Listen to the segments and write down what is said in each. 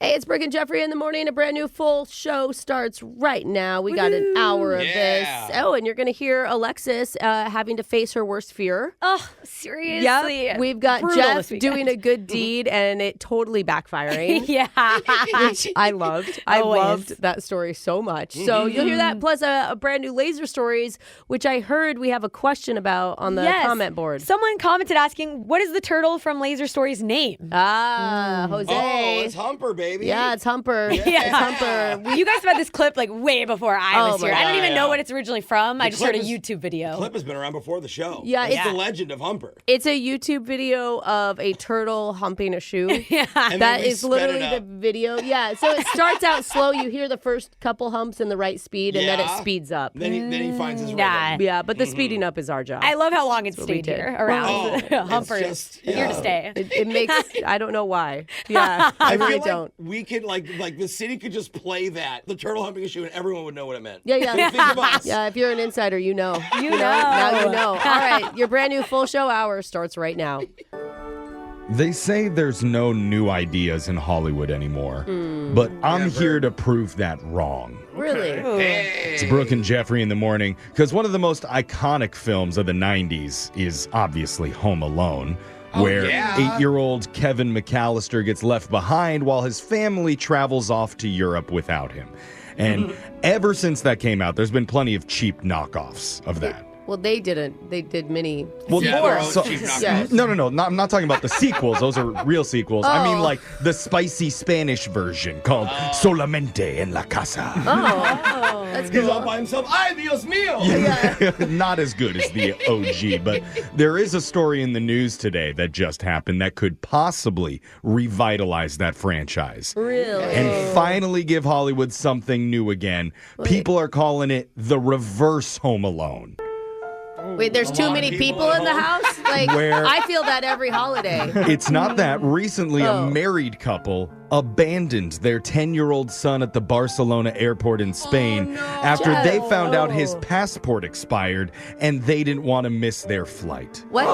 Hey, it's Brooke and Jeffrey in the morning. A brand new full show starts right now. We got an hour of this. Oh, and you're going to hear Alexis having to face her worst fear. Oh, seriously? Yep. We've got Jeff doing a good deed and it totally backfiring. Which I loved. I loved that story so much. So you'll hear that plus a brand new laser stories, which I heard we have a question about on the comment board. Someone commented asking, what is the turtle from Laser Stories' name? Jose. Oh, it's Humper, baby. Yeah, it's Humper. Yeah. It's Humper. You guys have had this clip like way before I was here. I don't even know yeah. what it's originally from. I just heard a YouTube video. The clip has been around before the show. Yeah, it's the legend of Humper. It's a YouTube video of a turtle humping a shoe. And that is literally the video. Yeah, so it starts out slow. You hear the first couple humps in the right speed, and then it speeds up. Then he finds his rhythm. Yeah, but the speeding up is our job. I love how long it stayed here around. Humper is here to stay. It makes, I don't know why. Yeah, I really feel like don't. We could, like the city could just play that, the turtle humping a shoe, and everyone would know what it meant. Yeah. Think of us. Yeah, if you're an insider, you know. You know. Now you know. All right, your brand new full show hour starts right now. They say there's no new ideas in Hollywood anymore, but I'm here to prove that wrong. Really? Hey. It's Brooke and Jeffrey in the morning, because one of the most iconic films of the 90s is obviously Home Alone, where 8-year-old Kevin McAllister gets left behind while his family travels off to Europe without him. And ever since that came out, there's been plenty of cheap knockoffs of that. Well, they didn't. They did many. Well, Yes. No. I'm not talking about the sequels. Those are real sequels. I mean, like the spicy Spanish version called Solamente en la Casa. That's He's cool. all by himself. Ay, Dios mío. Yeah. Not as good as the OG, but there is a story in the news today that just happened that could possibly revitalize that franchise. Really? And finally give Hollywood something new again. People are calling it the reverse Home Alone. Wait, there's too many people in the house? Like, I feel that every holiday. It's not that. Recently, a married couple abandoned their 10-year-old son at the Barcelona airport in Spain after they found out his passport expired and they didn't want to miss their flight. What?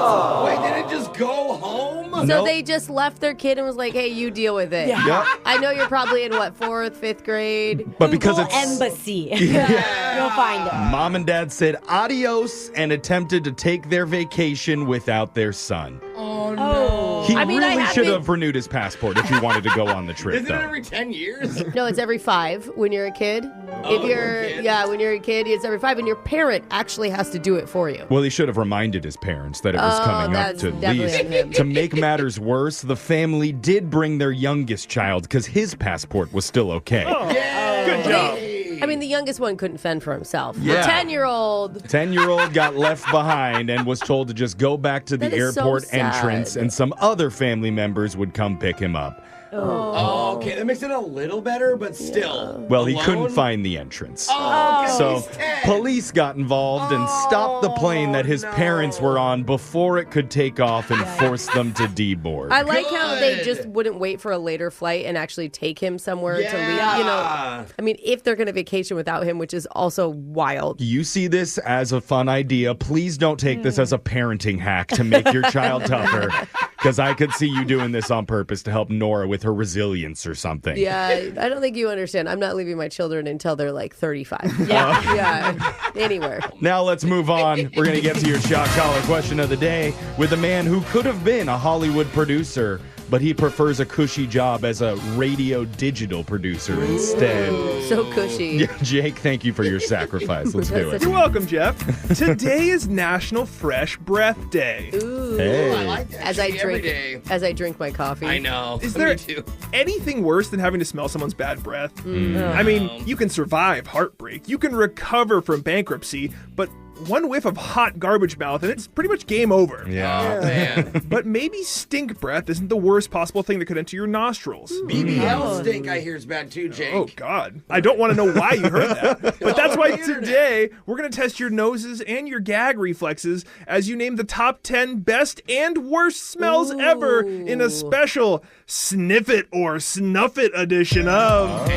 Wait, did it just go home? So they just left their kid and was like, hey, you deal with it. Yeah. Yep. I know you're probably in, 4th, 5th grade? But because Google it's Embassy. You'll find it. Mom and Dad said adios and attempted to take their vacation without their son. Oh, no. He I really should have renewed his passport if he wanted to go on the trip, Isn't it though. every 10 years? No, it's every 5 when you're a kid. If you're, when you're a kid, it's every 5, and your parent actually has to do it for you. Well, he should have reminded his parents that it was coming up that's to definitely on him. leave. To make matters worse, the family did bring their youngest child because his passport was still okay. Good job. I mean, the youngest one couldn't fend for himself. Yeah. The 10-year-old. 10-year-old got left behind and was told to just go back to the That is so airport sad. entrance, and some other family members would come pick him up. Oh, okay. That makes it a little better, but still. Well, he Alone? couldn't find the entrance. So So police got involved and stopped the plane that his parents were on before it could take off and forced them to deboard. I like how they just wouldn't wait for a later flight and actually take him somewhere to leave. You know, I mean, if they're going to vacation without him, which is also wild. You see this as a fun idea. Please don't take this as a parenting hack to make your child tougher, because I could see you doing this on purpose to help Nora with her resilience or something. Yeah, I don't think you understand. I'm not leaving my children until they're like 35. Yeah, anywhere. Now let's move on. We're going to get to your shock collar question of the day with a man who could have been a Hollywood producer, but he prefers a cushy job as a radio digital producer instead. So cushy. Jake, thank you for your sacrifice. Let's do it. You're welcome, Jeff. Today is National Fresh Breath Day. Ooh. Hey. I like that. As I See, every drink, day. as I drink my coffee. I know. Is Me there too. anything worse than having to smell someone's bad breath? I mean, you can survive heartbreak, you can recover from bankruptcy, but one whiff of hot garbage mouth and it's pretty much game over. Yeah. Oh, man. But maybe stink breath isn't the worst possible thing that could enter your nostrils. BBL stink, I hear, is bad too, Jake. Oh, God. I don't want to know why you heard that. But that's why today we're going to test your noses and your gag reflexes as you name the top 10 best and worst smells ever in a special Sniff It or Snuff It edition of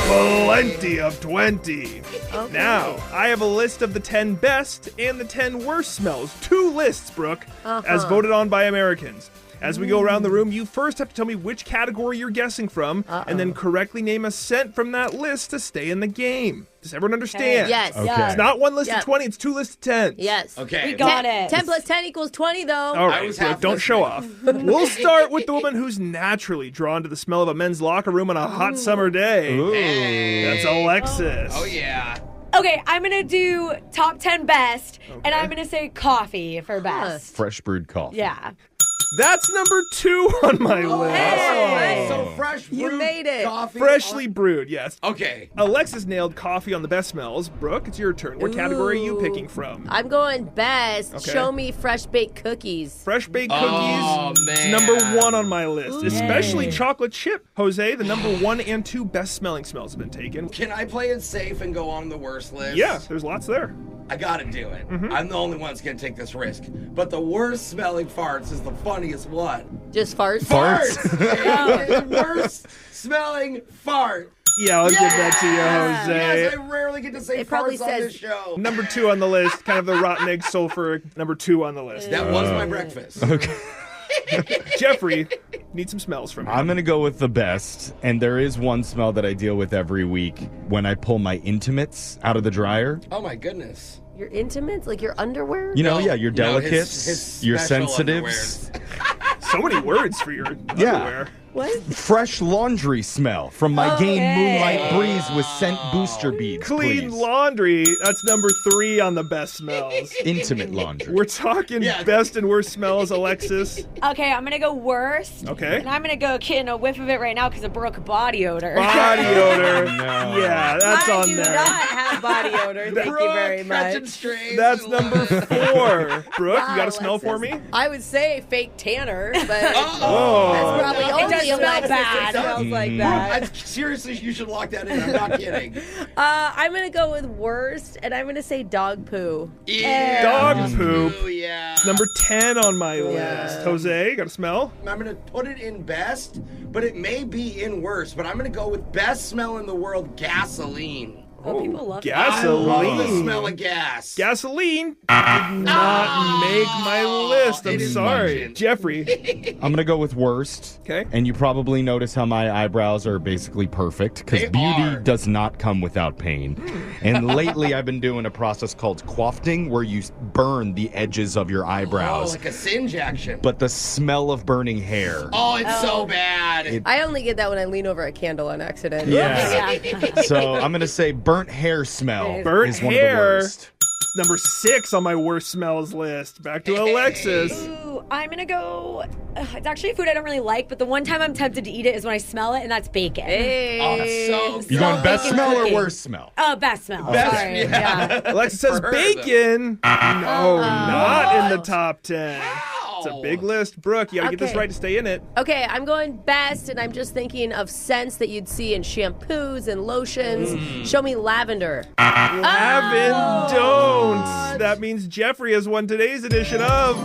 Plenty of 20. Okay. Now, I have a list of the 10 best and the 10 worst smells. 2 lists, Brooke, as voted on by Americans. As we go around the room, you first have to tell me which category you're guessing from, and then correctly name a scent from that list to stay in the game. Does everyone understand? Yes. Okay. It's not one list of 20, it's 2 lists of 10. Yes. Okay. We got it. 10 plus 10 equals 20, though. All right, was Brooke, half don't show listening. off. We'll start with the woman who's naturally drawn to the smell of a men's locker room on a hot summer day. Hey. That's Alexis. Oh, yeah. Okay, I'm going to do top 10 best, and I'm going to say coffee for best. Fresh brewed coffee. Yeah. That's number 2 on my list. Hey. So fresh brewed You made it. coffee. Freshly brewed, yes. Okay. Alexis nailed coffee on the best smells. Brooke, it's your turn. What category are you picking from? I'm going best. Okay. Show me fresh baked cookies. Fresh baked cookies. Oh, man. It's number 1 on my list, especially chocolate chip. Jose, the number 1 and 2 best smelling smells have been taken. Can I play it safe and go on the worst list? Yeah, there's lots there. I gotta do it. I'm the only one that's gonna take this risk. But the worst smelling farts is the funniest one. Just farts. Farts! Worst smelling fart. Yeah, I'll give that to you, Jose. Yes, I rarely get to say It probably farts on says- this show. Number 2 on the list, kind of the rotten egg sulfuric. Number 2 on the list. That was my breakfast. Okay. Jeffrey, need some smells from you. I'm going to go with the best. And there is one smell that I deal with every week when I pull my intimates out of the dryer. Oh my goodness. Your intimates? Like your underwear? You know, No, your no, delicates, his your special sensitives. So many words for your Yeah. underwear. What? Fresh laundry smell from my game Moonlight Breeze with scent booster beads, Clean please. laundry, that's number 3 on the best smells. Intimate laundry. We're talking Yeah. best and worst smells, Alexis. Okay, I'm going to go worst. Okay. And I'm going to go getting a whiff of it right now because of Brooke body odor. Body odor. No. Yeah, that's I on do there. not have body odor. Thank you very Catching much. strays. That's number 4. Brooke, you got Wow, a smell for Alexis. me? I would say fake tanner, but Oh. that's probably It only does smell Alexis bad. that smells like Brooke, that. seriously, you should lock that in. I'm not kidding. I'm gonna go with worst, and I'm gonna say dog poo. Yeah. Dog poop. Oh, yeah. Number 10 on my list. Jose, got a smell? I'm going to put it in best, but it may be in worst. But I'm going to go with best smell in the world, gasoline. Oh, people love that. I love the Gasoline. smell of gas. Gasoline did not make my list. I'm it is sorry. mentioned. Jeffrey. I'm going to go with worst. Okay. And you probably notice how my eyebrows are basically perfect because They beauty are. does not come without pain. And lately I've been doing a process called quafting where you burn the edges of your Oh, eyebrows. like a singe action. But the smell of burning hair. Oh, it's so bad. I only get that when I lean over a candle on accident. Yeah. So I'm going to say burnt hair smell Burnt is one hair. of the worst. It's number 6 on my worst smells list. Back to Alexis. Ooh, I'm going to go. It's actually a food I don't really like, but the one time I'm tempted to eat it is when I smell it, and that's bacon. Hey. Oh, so You good. going best bacon smell or cooking. worst smell? Best smell. Best- Sorry. yeah. Alexis says For her, bacon. No, not in the top 10. Wow. It's a big list. Brooke, you gotta get this Okay. right to stay in it. Okay, I'm going best, and I'm just thinking of scents that you'd see in shampoos and lotions. Show me lavender. Lavin don't. That means Jeffrey has won today's edition of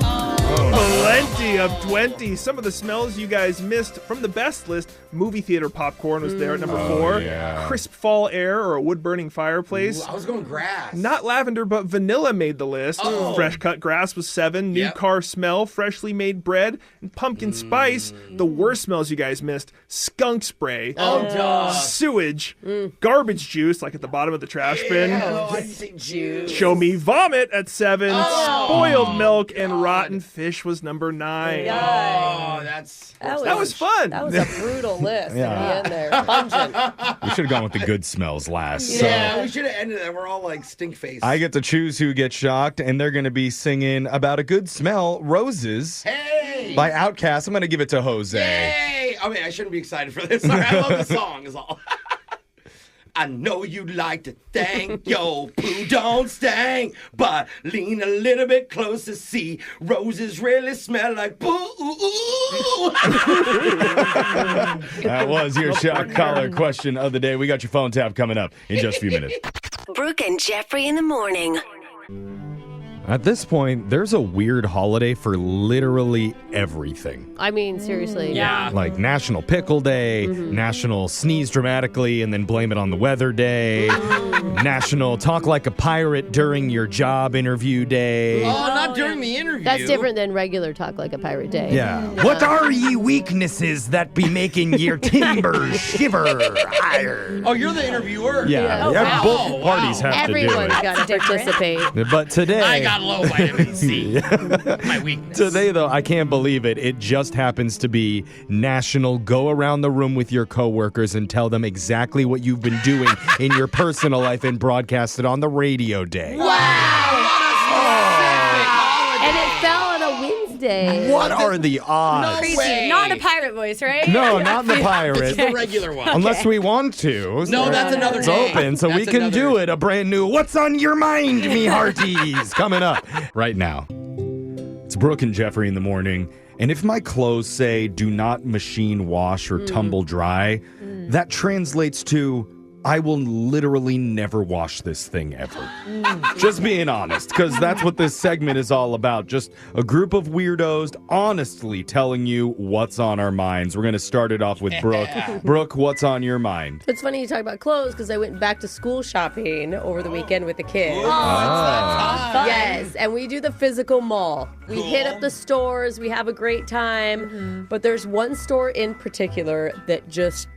Plenty of 20. Some of the smells you guys missed from the best list. Movie theater popcorn was there at number 4. yeah. Crisp fall air or a wood-burning fireplace. Ooh, I was going grass. Not lavender, but vanilla made the list. Oh. Fresh cut grass was 7. New Yep. car smell, freshly made bread, and pumpkin spice. The worst smells you guys missed: skunk spray, Oh, duh. sewage, garbage juice, like at the bottom of the trash bin. Oh, I say juice. Show me vomit at 7. Oh. Spoiled milk and rotten fish was number 9. Oh, that's That was fun. That was a brutal list Yeah. at the end there. Pungent. We should have gone with the good smells last. Yeah, So we should have ended it. We're all like stink face. I get to choose who gets shocked, and they're going to be singing about a good smell, Roses, Hey! by Outkast. I'm going to give it to Jose. Hey! I mean, I shouldn't be excited for this. Sorry, I love the song, is all. I know you'd like to thank your poo don't stank, but lean a little bit closer, see roses really smell like poo. That was your shock collar question of the day. We got your phone tap coming up in just a few minutes. Brooke and Jeffrey in the morning. At this point, there's a weird holiday for literally everything. I mean, seriously. Yeah. Like National Pickle Day, National Sneeze Dramatically and then Blame It on the Weather Day, National Talk Like a Pirate During Your Job Interview Day. Oh, not during the interview. That's different than regular Talk Like a Pirate Day. Yeah. What are ye weaknesses that be making your timbers shiver? Oh, you're the interviewer. Yeah. Oh, Yeah, wow. both parties have Everyone's to do got to participate. it. But today, I got low vitamin C. My weakness. today, though, I can't believe it. It just happens to be National Go Around the Room with Your Coworkers and Tell Them exactly what you've been doing in your personal life and broadcast it on the radio day. And it fell on a Wednesday. What are the odds? Crazy. way. Not in a pirate voice, right? No, not the It's pirate. the regular one. Unless we want to. No, that's another It's day. open, so we That's can do another- it. A brand new What's on Your Mind, me hearties, coming up right now. It's Brooke and Jeffrey in the morning. And if my clothes say do not machine wash or tumble dry, that translates to I will literally never wash this thing ever. Just being honest, because that's what this segment is all about. Just a group of weirdos honestly telling you what's on our minds. We're going to start it off with Brooke. Brooke, what's on your mind? It's funny you talk about clothes because I went back to school shopping over the weekend with the kids. Yes, and we do the physical mall. We hit up the stores, we have a great time, but there's one store in particular that just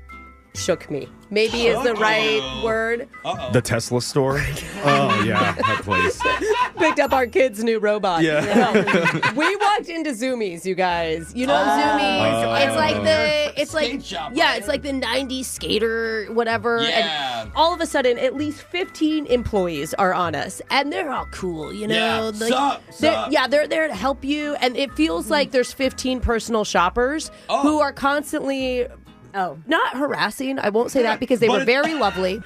shook me. Maybe is the right word. The Tesla store? Oh, yeah, that place. Picked up our kid's new robot. Yeah. We walked into Zoomies, you guys. You know Zoomies? It's like Skate shop, yeah, right? it's like the 90s skater, whatever. Yeah. And all of a sudden, at least 15 employees are on us. And they're all cool, you know? Yeah. Like, Sup? Yeah, they're there to help you. And it feels like there's 15 personal shoppers who are constantly not harassing. I won't say that because they were very lovely.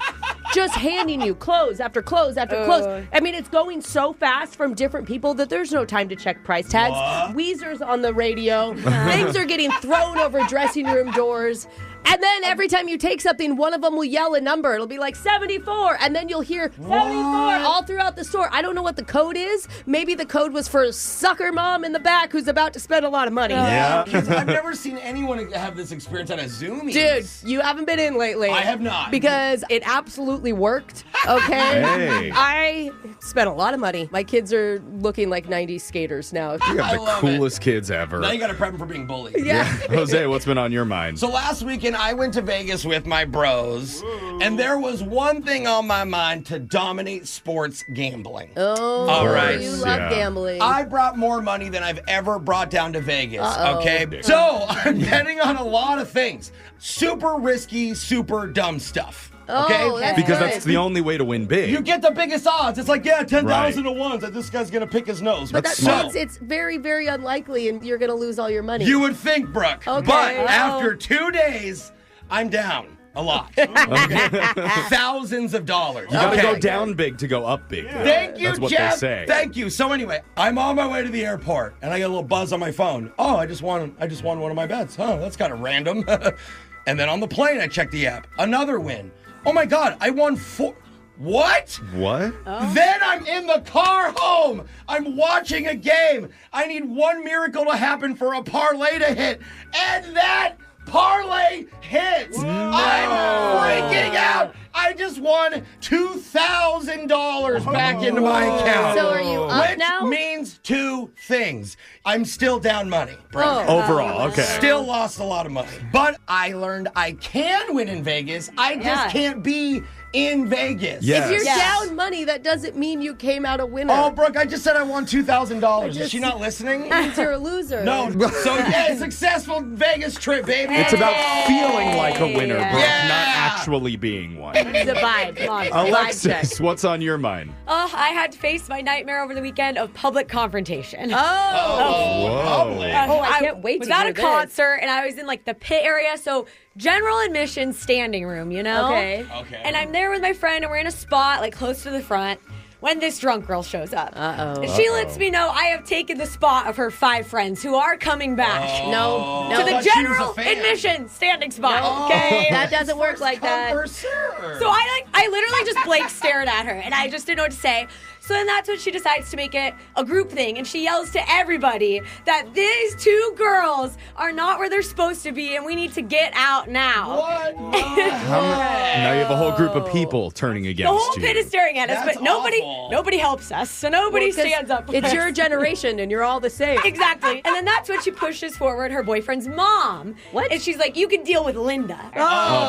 Just handing you clothes after clothes after clothes. I mean, it's going so fast from different people that there's no time to check price tags. Weezer's on the radio. Things are getting thrown over dressing room doors. And then every time you take something, one of them will yell a number. It'll be like 74. And then you'll hear 74 all throughout the store. I don't know what the code is. Maybe the code was for sucker mom in the back who's about to spend a lot of money. Yeah. I've never seen anyone have this experience at a Zoomies. Dude, you haven't been in lately. I have not. Because it absolutely worked, okay? Hey. I spent a lot of money. My kids are looking like 90s skaters now. You I have the love coolest kids ever. Now you got to prep them for being bullied. Yeah. Jose, what's been on your mind? So last weekend, I went to Vegas with my bros, and there was one thing on my mind to dominate sports gambling. Oh, All right. you love gambling. I brought more money than I've ever brought down to Vegas, okay? So I'm betting on a lot of things. Super risky, super dumb stuff. Okay? Oh, that's Because good. that's the only way to win big. You get the biggest odds. It's like, 10,000 to 1 that this guy's going to pick his nose. But that So, means it's very, very unlikely and you're going to lose all your money. you would think, Brooke. Okay. But Oh. after 2 days, I'm down a lot. Thousands of dollars. You gotta Okay. go down big to go up big. Thank you, That's what Jeff. they say. Thank you. So anyway, I'm on my way to the airport, and I get a little buzz on my phone. Oh, I just won one of my bets. Oh, that's kind of random. And then on the plane, I check the app. Another win. Oh my God, I won 4. What? What? Then I'm in the car home. I'm watching a game. I need one miracle to happen for a parlay to hit. And that parlay hits. I'm freaking out. I just won $2,000 back into my account. So are you up Which now? means two things. I'm still down money. Brenda. Overall, okay. Still lost a lot of money. But I learned I can win in Vegas. I just can't be in Vegas. Yes. If you're Yes. down money, that doesn't mean you came out a winner. Oh, Brooke, I just said I won $2,000. Is she not listening? It means you're a loser. No. So, yeah, successful Vegas trip, baby. It's about feeling like a winner, Brooke, Yeah. not actually being one. It's a vibe. Come on. Vibe Alexis, check. what's on your mind? I had to face my nightmare over the weekend of public confrontation. Oh. Whoa. Oh, I can't wait was to at hear a this. concert, and I was in like the pit area, so general admission standing room, you know? Okay. Okay. And I'm there with my friend, and we're in a spot like close to the front when this drunk girl shows up. Uh-oh. And she lets me know I have taken the spot of her 5 friends who are coming back. No. To the thought she was a general fan. admission standing spot. No. Okay. That doesn't work like that. For sure. So I literally just blank stared at her, and I just didn't know what to say. So then that's when she decides to make it a group thing, and she yells to everybody that these two girls are not where they're supposed to be, and we need to get out now. What? Now you have a whole group of people turning against you. The whole pit is staring at us, That's but nobody awful. helps us, so nobody stands up. It's your generation, and you're all the same. Exactly. And then that's when she pushes forward her boyfriend's mom. What? And she's like, you can deal with Linda. Oh,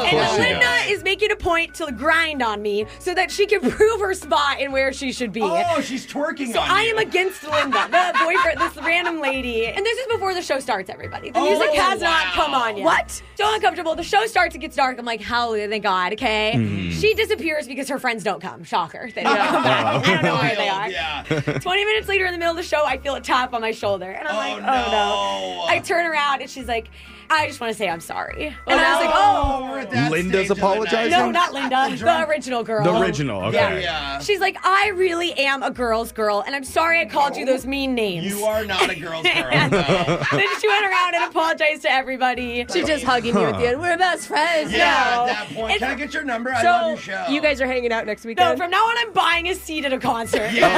of And course she Linda does. is making a point to grind on me so that she can prove her spot and where she should be. Oh, she's twerking So on I you. am against Linda, the boyfriend, this random lady. And this is before the show starts, everybody. The music has not come on yet. What? So uncomfortable. The show starts, it gets dark. I'm like, hallelujah, thank God, okay? She disappears because her friends don't come. Shocker. They don't come back. I don't know where they are. Yeah. 20 minutes later in the middle of the show, I feel a tap on my shoulder. And I'm like, oh no. I turn around and she's like, I just want to say I'm sorry. And I was like, oh. We're at that Linda's stage of the apologizing? night. No, not Linda. The original girl. The original, okay. Yeah. She's like, I really am a girl's girl, and I'm sorry I called you those mean names. You are not a girl's girl. No. Then she went around and apologized to everybody. She's just hugging you at the end. We're best friends. Yeah, No. at that point. It's- Can I get your number? I So love your show. you guys are hanging out next No, weekend? from now on, I'm buying a seat at a concert. Yeah.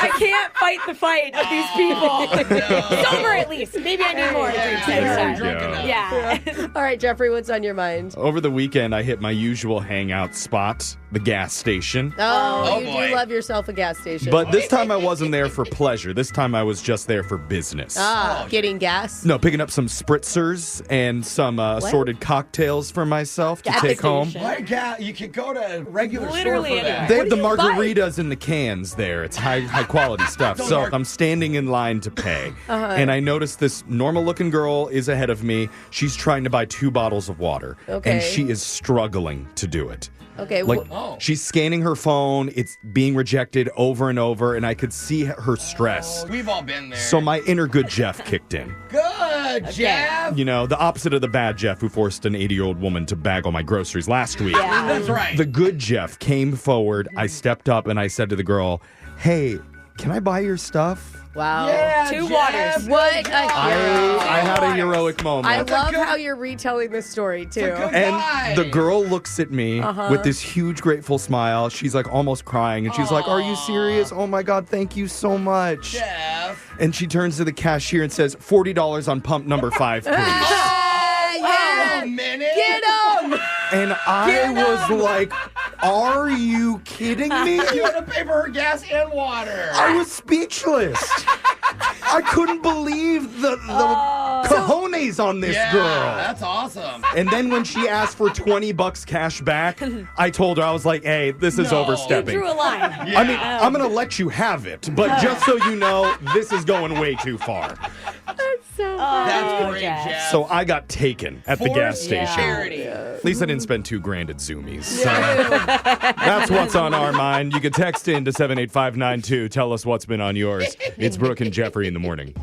I can't fight the fight of these people. no. Sober, at least. Maybe I need more drinks Yeah, next you're time. drunk enough. Yeah. All right, Jeffrey, what's on your mind? Over the weekend, I hit my usual hangout spot, the gas station. Oh, Oh, you boy. do love yourself a gas station. But this time I wasn't there for pleasure. This time I was just there for business. Getting gas? No, picking up some spritzers and some assorted cocktails for myself to Gas take home. station. My God, you could go to a regular Literally store for that. They have the What do you buy? margaritas in the cans there. It's high quality stuff. So I'm standing in line to pay. And I notice this normal looking girl is ahead of me. She's trying to buy 2 bottles of water. Okay. And she is struggling to do it. Okay. Like, Oh. she's scanning her phone. It's being rejected over and over. And I could see her stress. We've all been there. So my inner good Jeff kicked in. Good, Jeff. You know, the opposite of the bad Jeff who forced an 80-year-old woman to bag all my groceries last week. That's right. The good Jeff came forward. I stepped up and I said to the girl, hey, can I buy your stuff? Wow. yeah, 2 Jeff, waters. What a good hero. I had a heroic moment. I love good- how you're retelling this story, too. good- and guy. the girl looks at me with this huge, grateful smile. She's like almost crying. And she's like, are you serious? Oh my God, thank you so much. Jeff. And she turns to the cashier and says, $40 on pump number 5, please. Oh, a minute. Get him! And I was like, are you kidding me? You had to pay for her gas and water. I was speechless. I couldn't believe the cojones on this yeah, girl. that's awesome. And then when she asked for $20 cash back, I told her, I was like, hey, this is No. overstepping. Drew a line. Yeah. I mean, I'm going to let you have it, but just so you know, this is going way too far. That's great, Jeff. So I got taken at the For gas station. charity. At least I didn't spend $2,000 at Zoomies. So that's what's on our mind. You can text in to 78592. Tell us what's been on yours. It's Brooke and Jeffrey in the morning.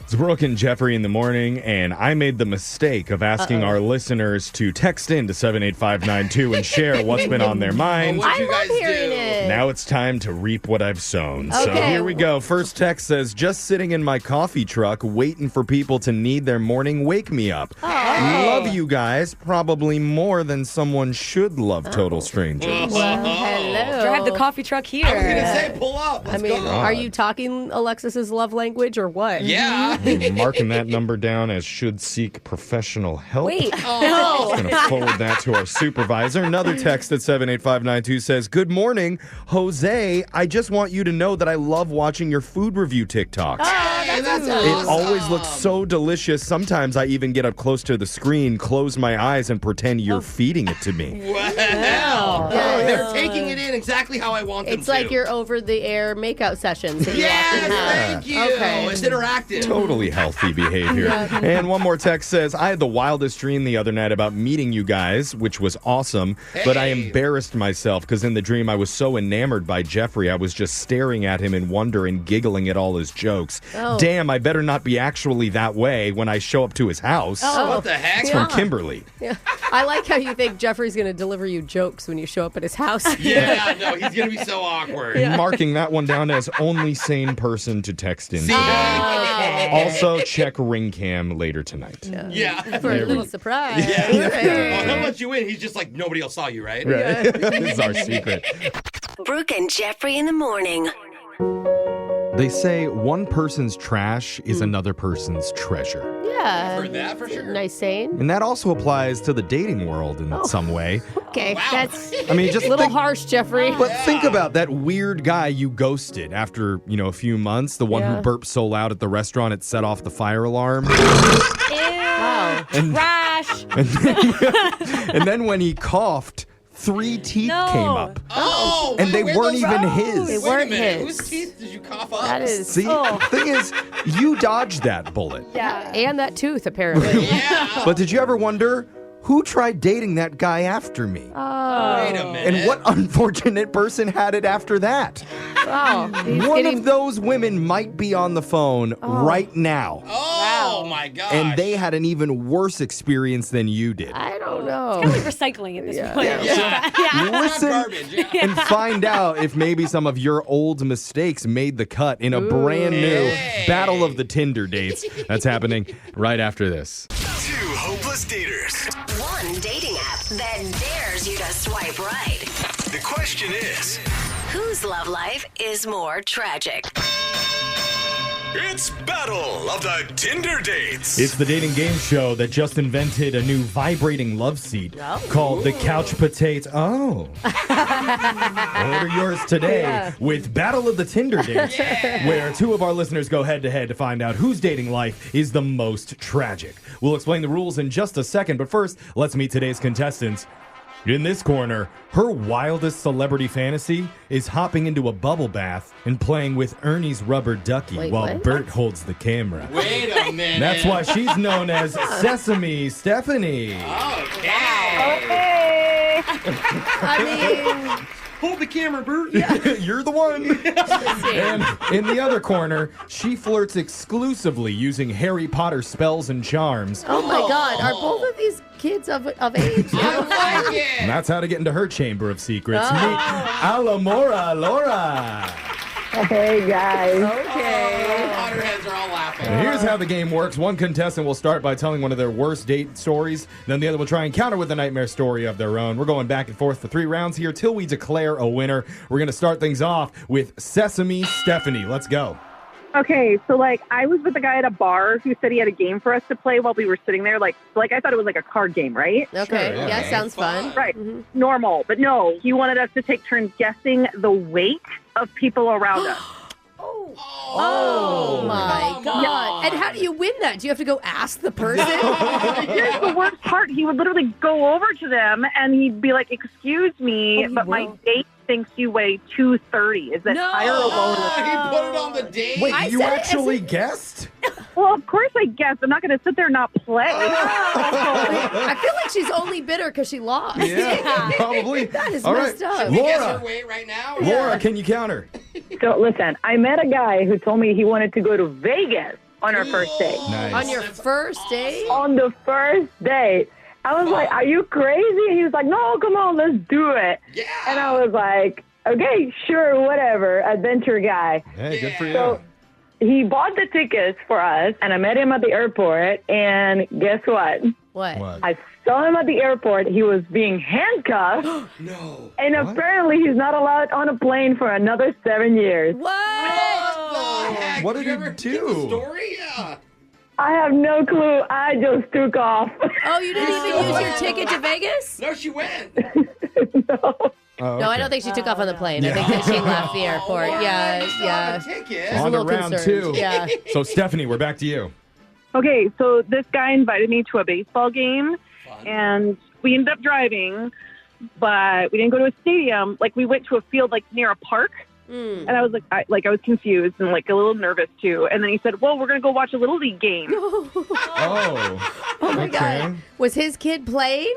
It's Brooke and Jeffrey in the morning, and I made the mistake of asking our listeners to text in to 78592 and share what's been on their minds. What'd I you love guys hearing do? it. Now it's time to reap what I've sown. So Okay. here we go. First text says, just sitting in my coffee truck waiting for people to need their morning wake me up. Love you guys, probably more than someone should love total strangers. Hello. Drive the coffee truck here. I was going to say, pull up. Let's I mean, go. are you talking Alexis's love language or what? Yeah. Marking that number down as should seek professional help. Wait. Oh. Going to forward that to our supervisor. Another text at 78592 says, good morning, Jose. I just want you to know that I love watching your food review TikToks. Hey, that's It awesome. always looks so delicious. Sometimes I even get up close to the screen, close my eyes, and pretend you're feeding it to me. Wow. They're taking it in exactly how I want them It's to. like your over-the-air makeout sessions that you often have. Yes, thank you. Okay. It's interactive. Totally healthy behavior. And one more text says, I had the wildest dream the other night about meeting you guys, which was awesome, but I Hey. embarrassed myself because in the dream I was so enamored by Jeffrey, I was just staring at him in wonder and giggling at all his jokes. Oh. Damn, I better not be actually that way when I show up to his house. What the heck? It's from Kimberly. Yeah. I like how you think Jeffrey's going to deliver you jokes when you show up at his house. Yeah, no, he's going to be so awkward. Marking that one down as only sane person to text in See? today. Also, check ring cam later tonight. Yeah. For a little surprise. Yeah. Hey. Well, he'll let you in. He's just like, nobody else saw you, right? Right? This is our secret. Brooke and Jeffrey in the morning. They say one person's trash is another person's treasure. Yeah. Heard that for sure. Nice saying. And that also applies to the dating world in some way. Okay, that's I mean, just a little harsh, Jeffrey. But think about that weird guy you ghosted after, a few months. The one who burped so loud at the restaurant it set off the fire alarm. Wow. Trash. And then when he coughed, 3 teeth came up. Oh, And they where'd weren't those even go? his. They Wait a weren't minute. his. Whose teeth did you cough up? That is. See, the thing is, you dodged that bullet. Yeah. And that tooth, apparently. Yeah. But did you ever wonder who tried dating that guy after me? Wait a minute. And what unfortunate person had it after that? Oh, One of those women might be on the phone right now. Oh, my gosh. And they had an even worse experience than you did. I don't know. Kind of like recycling at this point. Yeah. Listen Garbage, yeah. and find out if maybe some of your old mistakes made the cut in a brand new Battle of the Tinder dates. That's happening right after this. 2 hopeless daters. One dating app that dares you to swipe right. The question is, Whose love life is more tragic? it's Battle of the Tinder Dates. It's the dating game show that just invented a new vibrating love seat called the Couch Potato. Oh. Order yours today with Battle of the Tinder Dates, where 2 of our listeners go head-to-head to find out whose dating life is the most tragic. We'll explain the rules in just a second, but first, let's meet today's contestants. In this corner, her wildest celebrity fantasy is hopping into a bubble bath and playing with Ernie's rubber ducky Wait, while what? Bert holds the camera. Wait a minute. That's why she's known as Sesame Stephanie. Okay. I mean, Hold the camera, Bert. You're the one. And in the other corner, she flirts exclusively using Harry Potter spells and charms. oh my God. Are both of these kids of age? I like it. And that's how to get into her chamber of secrets. Meet Alamora Laura. Hey, guys. Okay. Potterheads are all laughing. And here's how the game works. One contestant will start by telling one of their worst date stories. Then the other will try and counter with a nightmare story of their own. We're going back and forth for 3 rounds here till we declare a winner. We're going to start things off with Sesame Stephanie. Let's go. Okay, so, I was with a guy at a bar who said he had a game for us to play while we were sitting there. I thought it was like a card game, right? Okay. Sure, Yeah, okay. sounds fun. Right. Normal. But no, he wanted us to take turns guessing the weight of people around us. Oh my come God. on. And how do you win that? Do you have to go ask the person? Here's the worst part. He would literally go over to them and he'd be like, "Excuse me, Oh, he but my will? date thinks you weigh 230. Is that No. higher or lower?" He put it on the date. Wait, I you said it as actually guessed? Well, of course I guess. I'm not going to sit there and not play. I feel like she's only bitter because she lost. Yeah, probably. That is All messed right. up. Can we guess her Laura, weight right now? Laura, can you counter? So listen, I met a guy who told me he wanted to go to Vegas on our first date. Nice. On your first date? On the first date. I was like, "Are you crazy?" He was like, "No, come on, let's do it." Yeah. And I was like, "Okay, sure, whatever, adventure guy." Hey, good for you. So he bought the tickets for us, and I met him at the airport, and guess what? What? What? I saw him at the airport. He was being handcuffed, No. and apparently he's not allowed on a plane for another 7 years. What? What the heck? What did you he ever do? get the story? Yeah. I have no clue. I just took off. Oh, you didn't even use your ticket to Vegas? No, she went. No. Oh, No, I okay. don't think she took off on the plane. I think that she left the airport. Laura, Yeah, you still yeah. have a ticket. a On to little round concerned. 2. Yeah. So, Stephanie, we're back to you. Okay, so this guy invited me to a baseball game, Fun. and we ended up driving, but we didn't go to a stadium. We went to a field, near a park, and I was I was confused and, a little nervous, too. And then he said, "Well, we're going to go watch a Little League game." Oh. Oh my Okay. God. Was his kid playing?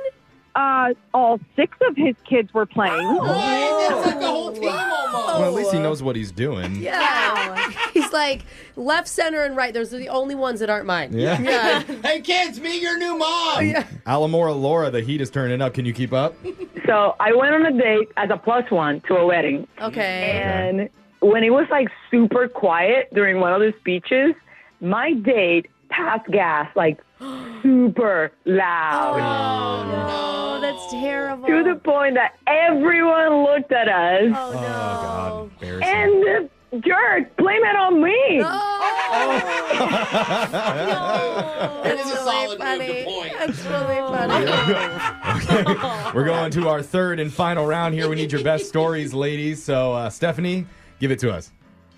All 6 of his kids were playing. That's like the whole team almost. Well, at least he knows what he's doing. Yeah. He's like left, center, and right. Those are the only ones that aren't mine. Yeah. Yeah. Hey, kids, meet your new mom. Alamora Laura, the heat is turning up. Can you keep up? So I went on a date as a +1 to a wedding. Okay. And when it was super quiet during one of the speeches, my date passed gas super loud. Oh, no. That's terrible. To the point that everyone looked at us. Oh, no. God. Embarrassing. And the jerk blamed it on me. It is a solid move to point. That's really funny. Okay. We're going to our third and final round here. We need your best stories, ladies. So, Stephanie, give it to us.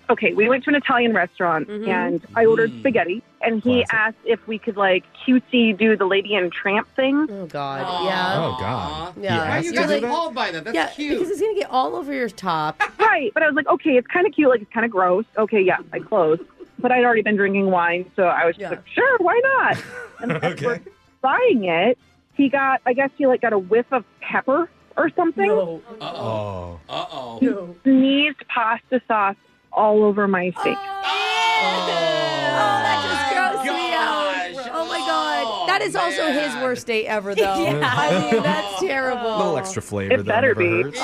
Okay, we went to an Italian restaurant and I ordered spaghetti, and he asked if we could like cutesy do the Lady and Tramp thing. Oh, God. Yeah. Oh, God. Yeah. Why are you guys appalled by that? That's cute. Because it's going to get all over your top. Right, but I was like, okay, it's kind of cute, like it's kind of gross. Okay, yeah, I closed. But I'd already been drinking wine, so I was just like, sure, why not? And as we're trying it, he got a whiff of pepper or something. No. Uh-oh. He sneezed pasta sauce all over my steak. That just grossed me out. Oh, my God. That is also his worst date ever, though. Yeah. I mean, that's terrible. A little extra flavor. It better be. Hurts.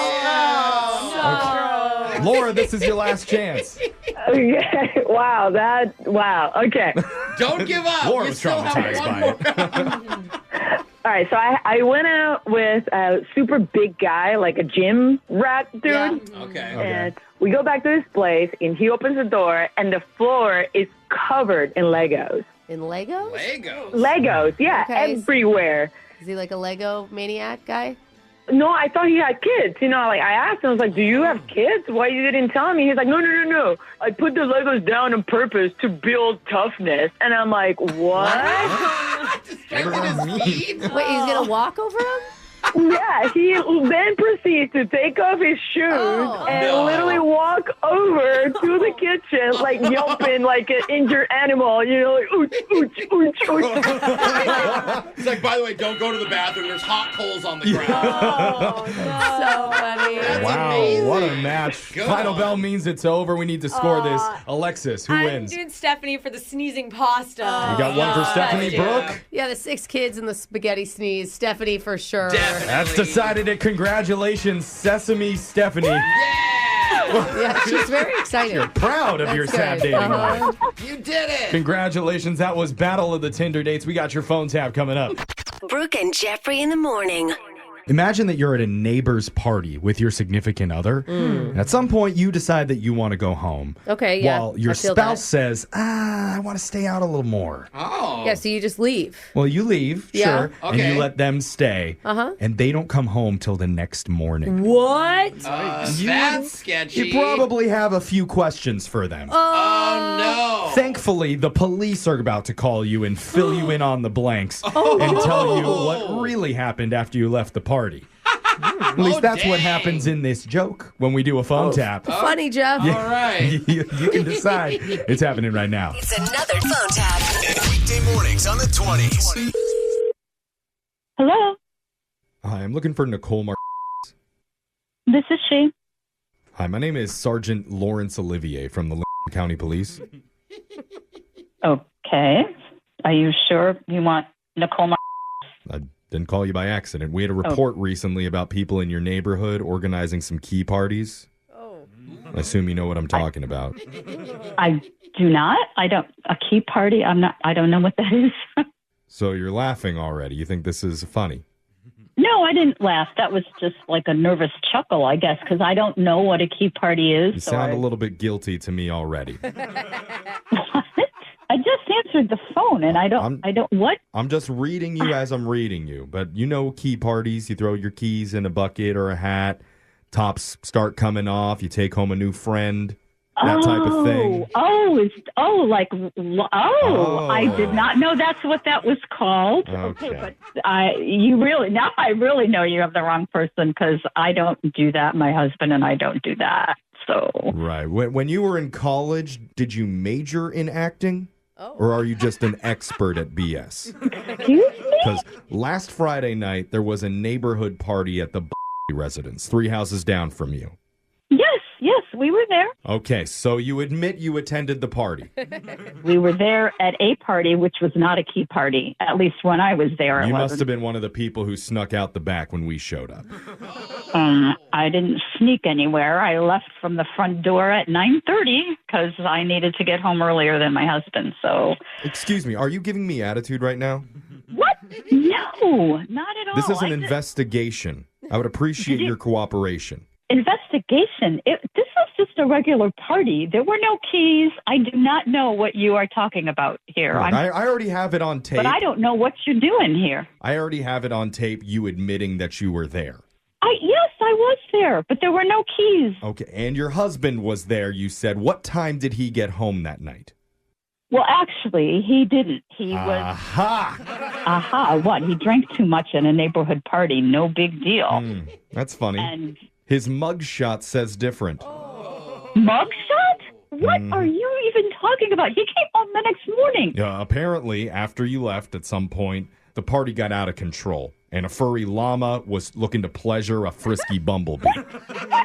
Laura, this is your last chance. Okay. Wow. Okay. Don't give up. Laura You was still have traumatized one by more. All right. So I went out with a super big guy, like a gym rat dude. Yeah. Okay. And we go back to this place, and he opens the door, and the floor is covered in Legos. In Legos? Legos, yeah, Okay. everywhere. Is he like a Lego maniac guy? No, I thought he had kids. You know, like I asked him, I was like, "Do you have kids? Why you didn't tell me?" He's like, "No. I put the Legos down on purpose to build toughness." And I'm like, "What?" Wait, he's going to walk over him? Yeah, he then proceeds to take off his shoes and literally walk over to the kitchen, like yelping like an injured animal, you know, like, ooch, ooch, ooch, ooch. He's like, by the way, don't go to the bathroom. There's hot coals on the ground. Oh, that's so funny. Wow, amazing. what a match. Good Final on. bell means it's over. We need to score this. Alexis, who I'm wins? doing Stephanie for the sneezing pasta. We got one for Stephanie. Brooke? Yeah, the 6 kids and the spaghetti sneeze. Stephanie for sure. Definitely. That's decided it. Congratulations, Sesame Stephanie. Yeah, she's very excited. Proud of your sad dating life. You did it. Congratulations. That was Battle of the Tinder Dates. We got your phone tap coming up. Brooke and Jeffrey in the morning. Imagine that you're at a neighbor's party with your significant other. And at some point, you decide that you want to go home. Okay, yeah. While your I feel spouse that. says, I want to stay out a little more. Oh. Yeah, so you just leave. Well, you leave, Yeah. sure, and Okay. you let them stay. And they don't come home till the next morning. What? That's sketchy. You probably have a few questions for them. Oh, no. Thankfully, the police are about to call you and fill you in on the blanks and tell you what really happened after you left the party. At least that's what dang. happens in this joke when we do a phone tap. Funny, Jeff. All right. You can decide. It's happening right now. It's another phone tap. Weekday mornings on the 20s. Hello, Hi, I'm looking for Nicole this is she. Hi, my name is Sergeant Lawrence Olivier from the Lincoln County Police. Okay. Are you sure you want Nicole? I didn't call you by accident. We had a report recently about people in your neighborhood organizing some key parties. I assume you know what I'm talking about. I do not. I don't. A key party? I don't know what that is. So you're laughing already. You think this is funny? No, I didn't laugh. That was just like a nervous chuckle, I guess, because I don't know what a key party is. You sound a little bit guilty to me already. I just answered the phone, and I don't. What? I'm just reading you as I'm reading you. But you know key parties. You throw your keys in a bucket or a hat. Tops start coming off. You take home a new friend. That type of thing. I did not know that's what that was called. Okay. But I really know you have the wrong person because I don't do that. My husband and I don't do that. So Right. When you were in college, did you major in acting? Or are you just an expert at BS? Because last Friday night, there was a neighborhood party at the residence, 3 houses down from you. yes, we were there. Okay, so you admit you attended the party. We were there at a party, which was not a key party. At least when I was there, You it must wasn't. have been one of the people who snuck out the back when we showed up. I didn't sneak anywhere. I left from the front door at 9:30 because I needed to get home earlier than my husband. So Excuse me, are you giving me attitude right now? what? No, not at all. This is an investigation. I would appreciate your cooperation. Investigation? This was just a regular party. There were no keys. I do not know what you are talking about here. Look, I already have it on tape. But I don't know what you're doing here. I already have it on tape, you admitting that you were there. Yes, I was there, but there were no keys. Okay, and your husband was there, you said. What time did he get home that night? Well, actually, he didn't. He was... Aha! What? He drank too much at a neighborhood party. No big deal. That's funny. And his mugshot says different. Mugshot? What are you even talking about? He came home the next morning. Apparently, after you left at some point, the party got out of control, and a furry llama was looking to pleasure a frisky bumblebee.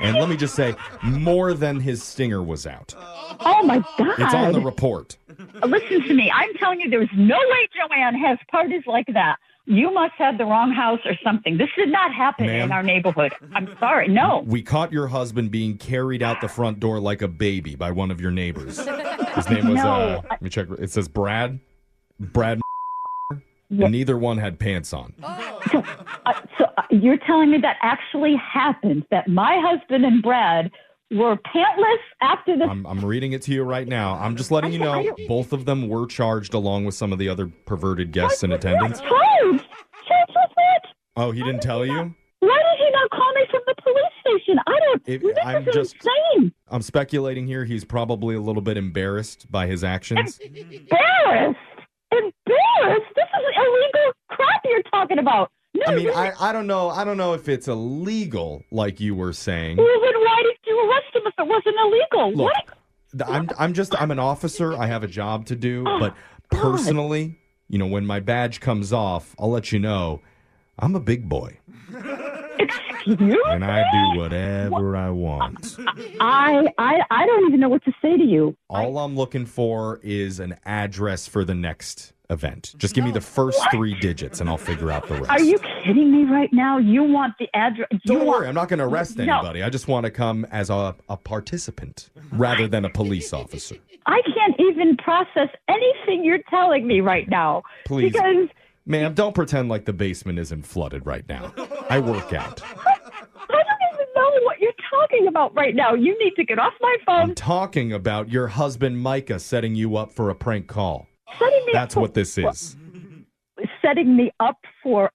And let me just say, more than his stinger was out. Oh, my God. It's on the report. Listen to me. I'm telling you, there's no way Joanne has parties like that. You must have the wrong house or something. This did not happen in our neighborhood. I'm sorry. No. We caught your husband being carried out the front door like a baby by one of your neighbors. His name was, let me check. It says Brad. And neither one had pants on. So you're telling me that actually happened, that my husband and Brad were pantless after the... I'm reading it to you right now. I'm just letting you know both of them were charged along with some of the other perverted guests in attendance. Charged with what? Oh, he didn't tell you? Why did he not call me from the police station? This is insane. I'm speculating here. He's probably a little bit embarrassed by his actions. Embarrassed? This is illegal crap you're talking about. No, I mean, I don't know. I don't know if it's illegal, like you were saying. Well, then why did you arrest him if it wasn't illegal? Look, I'm an officer. I have a job to do. But personally, when my badge comes off, I'll let you know I'm a big boy. Excuse me? And I do whatever I want. I don't even know what to say to you. All I'm looking for is an address for the next event. Just give me the first 3 digits and I'll figure out the rest. Are you kidding me right now? You want the address? Don't worry, I'm not going to arrest anybody. I just want to come as a participant rather than a police officer. I can't even process anything you're telling me right now. Please, because... ma'am, don't pretend like the basement isn't flooded right now. I work out. I don't even know what you're talking about right now. You need to get off my phone. I'm talking about your husband, Micah, setting you up for a prank call. That's what this is. Setting me up for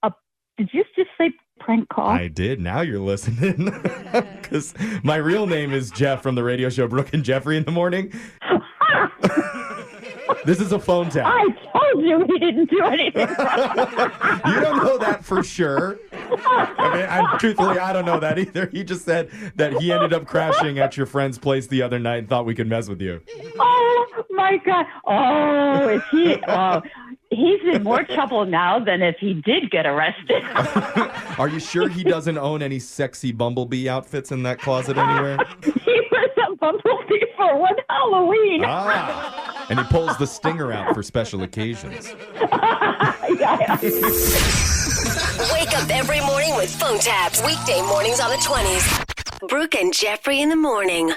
a... Did you just say prank call? I did. Now you're listening. Because my real name is Jeff from the radio show Brooke and Jeffrey in the Morning. This is a phone tap. I told you he didn't do anything wrong. You don't know that for sure. Truthfully, I don't know that either. He just said that he ended up crashing at your friend's place the other night and thought we could mess with you. Oh, my God. Oh, is he... Oh, he's in more trouble now than if he did get arrested. Are you sure he doesn't own any sexy bumblebee outfits in that closet anywhere? He was a bumblebee for one Halloween. And he pulls the stinger out for special occasions. Wake up every morning with phone taps. Weekday mornings on the 20s. Brooke and Jeffrey in the morning.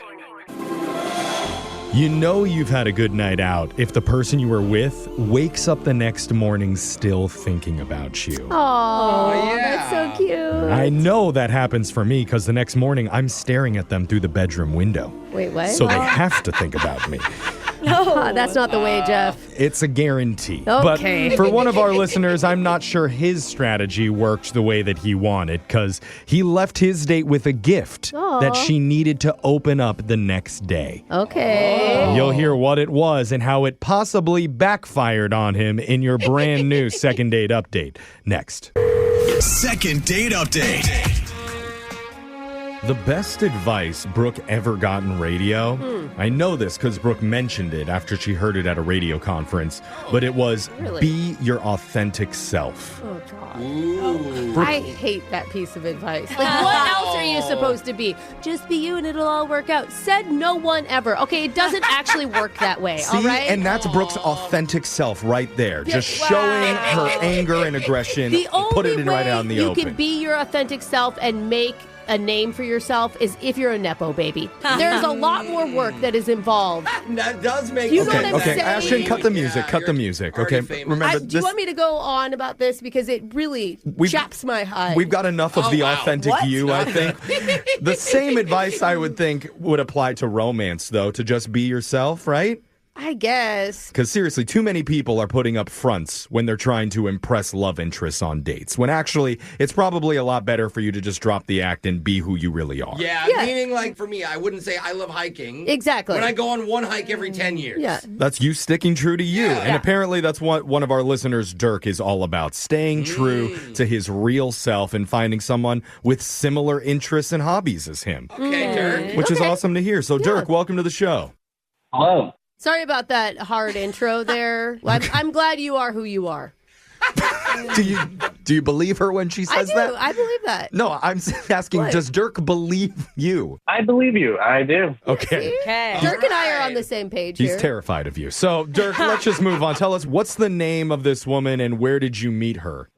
You know you've had a good night out if the person you were with wakes up the next morning still thinking about you. Oh, yeah. That's so cute. I know that happens for me because the next morning I'm staring at them through the bedroom window. Wait, what? So they have to think about me. No, that's not the way, Jeff. It's a guarantee. Okay. But for one of our listeners, I'm not sure his strategy worked the way that he wanted because he left his date with a gift that she needed to open up the next day. Okay. You'll hear what it was and how it possibly backfired on him in your brand new second date update next. Second date update. The best advice Brooke ever got in radio, I know this because Brooke mentioned it after she heard it at a radio conference, but it was be your authentic self. Oh, God. I hate that piece of advice. Like, what else are you supposed to be? Just be you and it'll all work out. Said no one ever. Okay, it doesn't actually work that way, See? all right? And that's Brooke's authentic self right there. Just showing her anger and aggression. Put it in right out in the open. You can be your authentic self and make a name for yourself is if you're a Nepo baby. There's a lot more work that is involved. That does make You sense. know what I'm saying? Ashton, cut the music. Yeah, cut the you're music. already Okay. famous. Remember, Do you want me to go on about this? Because it really chaps my hide. we've got enough of the wow. authentic What? you, I think. The same advice I would think would apply to romance, though, to just be yourself, right? I guess. Because seriously, too many people are putting up fronts when they're trying to impress love interests on dates, when actually it's probably a lot better for you to just drop the act and be who you really are. Yeah, meaning like for me, I wouldn't say I love hiking. Exactly. When I go on one hike every 10 years. Yeah. That's you sticking true to you. And apparently that's what one of our listeners, Dirk, is all about. Staying true to his real self and finding someone with similar interests and hobbies as him. Okay, Dirk. Which is awesome to hear. So, Dirk, welcome to the show. Hello. Sorry about that hard intro there. I'm glad you are who you are. Do you believe her when she says that? I believe that. No, I'm asking, does Dirk believe you? I believe you. I do. Okay. Dirk and I are on the same page He's here. terrified of you. So, Dirk, let's just move on. Tell us, what's the name of this woman and where did you meet her?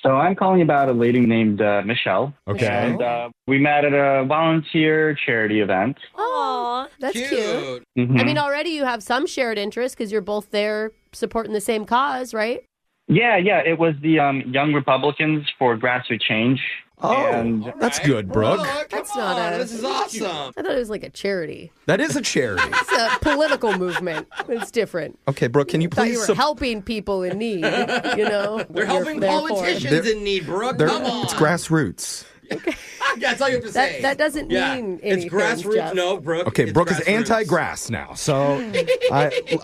So I'm calling about a lady named Michelle. Okay. And we met at a volunteer charity event. Aw, that's cute. Mhm. I mean, already you have some shared interest because you're both there supporting the same cause, right? Yeah. It was the Young Republicans for Grassroots Change. Oh, and that's good, Brooke. That's not a... This is awesome. I thought it was like a charity. That is a charity. It's a political movement. It's different. Okay, Brooke, can you I thought please... you were helping people in need, you know? They're what helping you're there for. politicians in need, Brooke. Come on. It's grassroots. That's all you have to say. That doesn't mean anything, It's grassroots. Jeff. No, Brooke. Okay, it's Brooke is grassroots. anti-grass now. So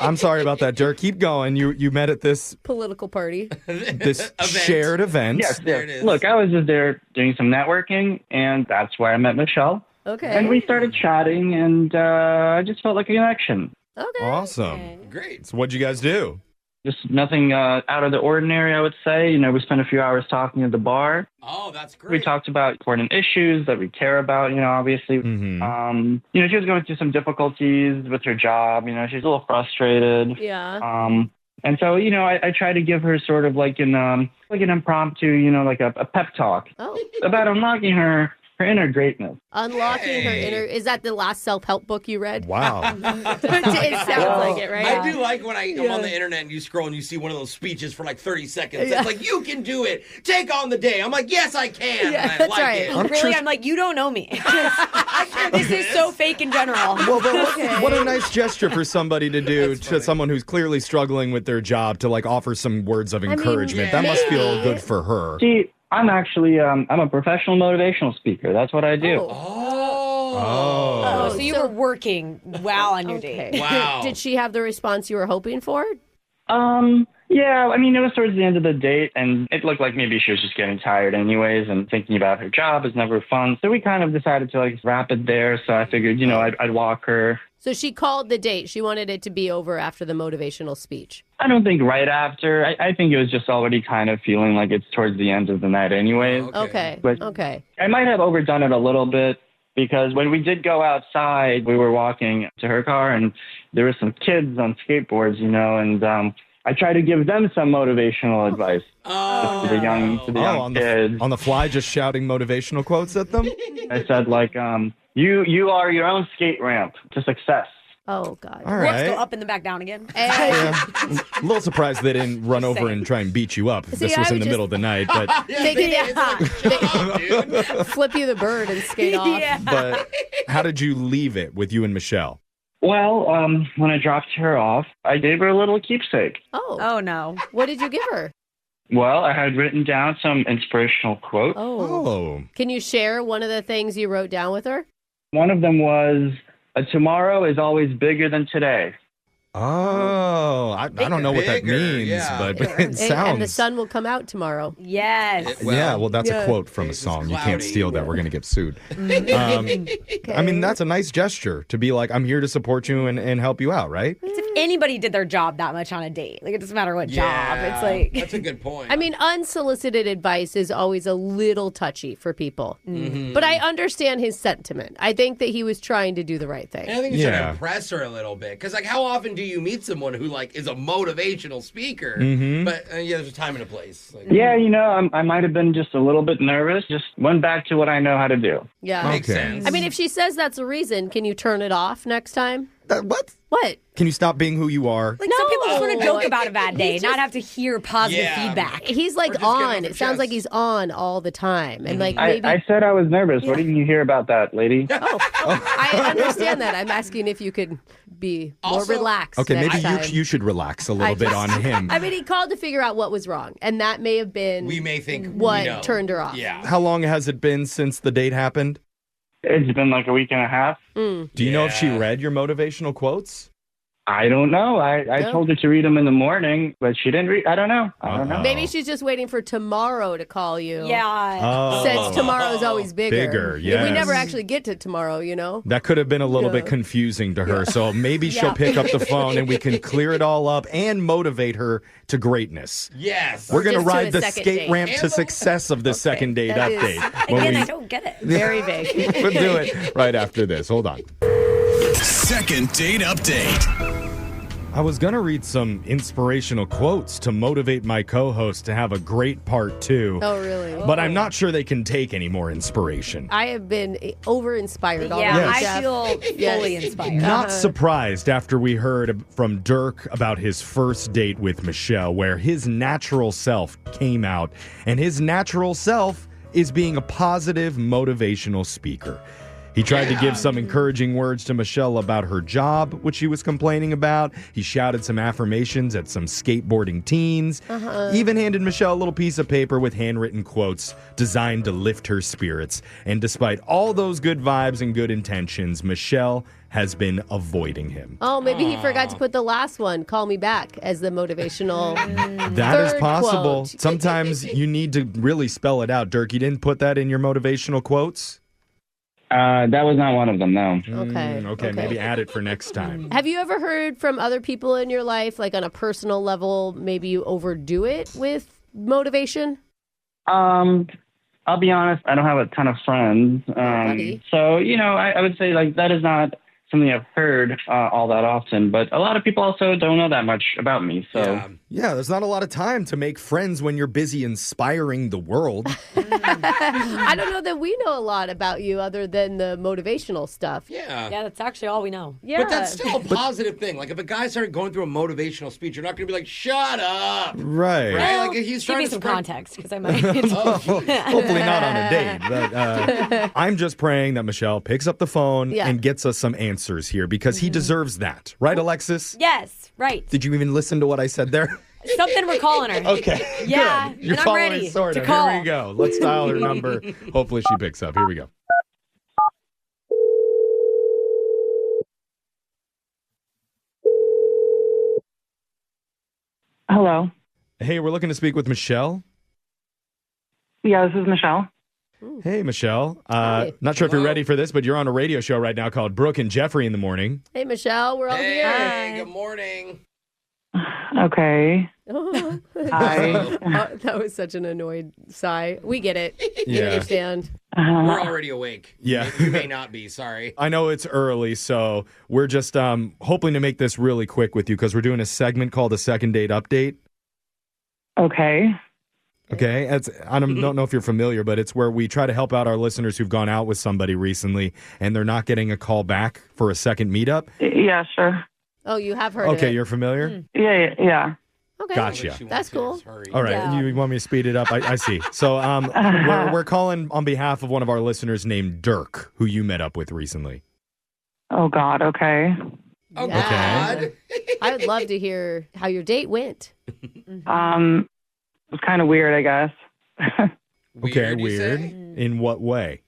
I'm sorry about that, Dirk. Keep going. You met at this Political party. shared event. Yes, There it is. Look, I was just there doing some networking, and that's where I met Michelle. Okay. And we started chatting, and I just felt like a connection. Okay. Awesome. Great. So what'd you guys do? Just nothing out of the ordinary, I would say. You know, we spent a few hours talking at the bar. Oh, that's great. We talked about important issues that we care about, you know, obviously. Mm-hmm. You know, she was going through some difficulties with her job. You know, she's a little frustrated. Yeah. And so, you know, I try to give her sort of like an impromptu, you know, like a pep talk about unlocking her inner greatness. Unlocking her inner... Is that the last self-help book you read? Wow. It sounds like it, right? I do like when I'm on the internet and you scroll and you see one of those speeches for like 30 seconds. It's like, you can do it. Take on the day. I'm like, yes, I can. Yeah, And I that's like right. it. I'm like, you don't know me. This is so fake in general. Well, what a nice gesture for somebody to do to someone who's clearly struggling with their job to like offer some words of encouragement. That must feel good for her. See, I'm actually, I'm a professional motivational speaker. That's what I do. Oh, so you were working while on your date. Wow. Did she have the response you were hoping for? Yeah, I mean, it was towards the end of the date, and it looked like maybe she was just getting tired anyways, and thinking about her job is never fun. So we kind of decided to, like, wrap it there. So I figured, you know, I'd walk her. So she called the date. She wanted it to be over after the motivational speech. I don't think right after. I think it was just already kind of feeling like it's towards the end of the night anyways. Okay. But Okay. I might have overdone it a little bit. Because when we did go outside, we were walking to her car, and there were some kids on skateboards, you know, and I tried to give them some motivational advice to the young kids. On the fly, just shouting motivational quotes at them? I said, like, you are your own skate ramp to success. Oh, God. All Let's right. go up and then back down again. Yeah. A little surprised they didn't run over and try and beat you up if this was in the middle of the night. But flip you the bird and skate off. Yeah. But how did you leave it with you and Michelle? Well, when I dropped her off, I gave her a little keepsake. Oh, no. What did you give her? Well, I had written down some inspirational quotes. Oh. Can you share one of the things you wrote down with her? One of them was, tomorrow is always bigger than today. Oh, I don't know what that means, but it sounds... And the sun will come out tomorrow. Yes. Yeah, well, that's a quote from a song. You can't steal that. We're going to get sued. I mean, that's a nice gesture to be like, I'm here to support you and help you out, right? It's a anybody did their job that much on a date. Like, it doesn't matter what job. It's like... That's a good point. I mean, unsolicited advice is always a little touchy for people. But I understand his sentiment. I think that he was trying to do the right thing. And I think he's trying to impress her a little bit. Because, like, how often do you meet someone who, like, is a motivational speaker? But, there's a time and a place. Like, yeah, I might have been just a little bit nervous. Just went back to what I know how to do. Yeah. Makes sense. I mean, if she says that's a reason, can you turn it off next time? What? What? Can you stop being who you are? Like, some people just want to joke about a bad day, not have to hear positive feedback. He's like on. It sounds like he's on all the time. And like maybe I said I was nervous. What did you hear about that, lady? I understand that. I'm asking if you could be more relaxed. Okay, maybe next time. you should relax a little bit on him. I mean, he called to figure out what was wrong, and that may have been we may think what turned her off. Yeah. How long has it been since the date happened? It's been like a week and a half. Do you know if she read your motivational quotes? I don't know. I told her to read them in the morning, but she didn't read. I don't know. Maybe she's just waiting for tomorrow to call you. Yeah. Since tomorrow's always bigger. Yes. We never actually get to tomorrow, That could have been a little bit confusing to her. So maybe she'll pick up the phone and we can clear it all up and motivate her to greatness. Yes. We're going to ride the second skate date. ramp to success of the second date That update. Again, I don't get it. Very big. We'll do it right after this. Hold on. Second date update. I was going to read some inspirational quotes to motivate my co-host to have a great part two. Oh, really? But I'm not sure they can take any more inspiration. I have been over-inspired already. Yeah, Yes. I feel fully inspired. Not surprised after we heard from Dirk about his first date with Michelle, where his natural self came out, and his natural self is being a positive, motivational speaker. He tried to give some encouraging words to Michelle about her job, which she was complaining about. He shouted some affirmations at some skateboarding teens. Even handed Michelle a little piece of paper with handwritten quotes designed to lift her spirits. And despite all those good vibes and good intentions, Michelle has been avoiding him. Oh, maybe he forgot to put the last one, call me back, as the motivational That is third possible. quote. Sometimes you need to really spell it out. Dirk, you didn't put that in your motivational quotes? That was not one of them, no. Okay. Maybe add it for next time. Have you ever heard from other people in your life, like on a personal level, maybe you overdo it with motivation? I'll be honest, I don't have a ton of friends. Buddy. So, I would say like that is not something I've heard all that often, but a lot of people also don't know that much about me. So Yeah, there's not a lot of time to make friends when you're busy inspiring the world. I don't know that we know a lot about you other than the motivational stuff. Yeah. Yeah, that's actually all we know. Yeah. But that's still a positive thing. Like, if a guy started going through a motivational speech, you're not going to be like, shut up. Right. Right? Like, he's Give trying me to some spread... context, because I might. Hopefully not on a date. But I'm just praying that Michelle picks up the phone and gets us some answers here because he deserves that. Right, Alexis? Yes, right. Did you even listen to what I said there? Something we're calling her. Okay. Yeah, Good. You're and I'm following ready sort to of. call. Here we go. Let's dial her number. Hopefully she picks up. Here we go. Hello. Hey, we're looking to speak with Michelle. Yeah, this is Michelle. Hey, Michelle. Not sure if you're ready for this, but you're on a radio show right now called Brooke and Jeffrey in the Morning. Hey, Michelle, we're all here. Hey, good morning. Okay. Hi. Oh, that was such an annoyed sigh. We get it. We Yeah. understand. We're already awake. Yeah. You may not be, sorry. I know it's early, so we're just hoping to make this really quick with you because we're doing a segment called a second date update. Okay. Okay, I don't know if you're familiar, but it's where we try to help out our listeners who've gone out with somebody recently and they're not getting a call back for a second meetup. Yeah, sure. Oh, you have heard of Okay, it. you're familiar? Yeah. Okay. Gotcha. That's cool. All right, Yeah. you want me to speed it up? I see. So we're calling on behalf of one of our listeners named Dirk, who you met up with recently. Oh, God. Okay. Oh, Yeah. God. I would love to hear how your date went. It was kind of weird, I guess. Okay, you weird. say? In what way?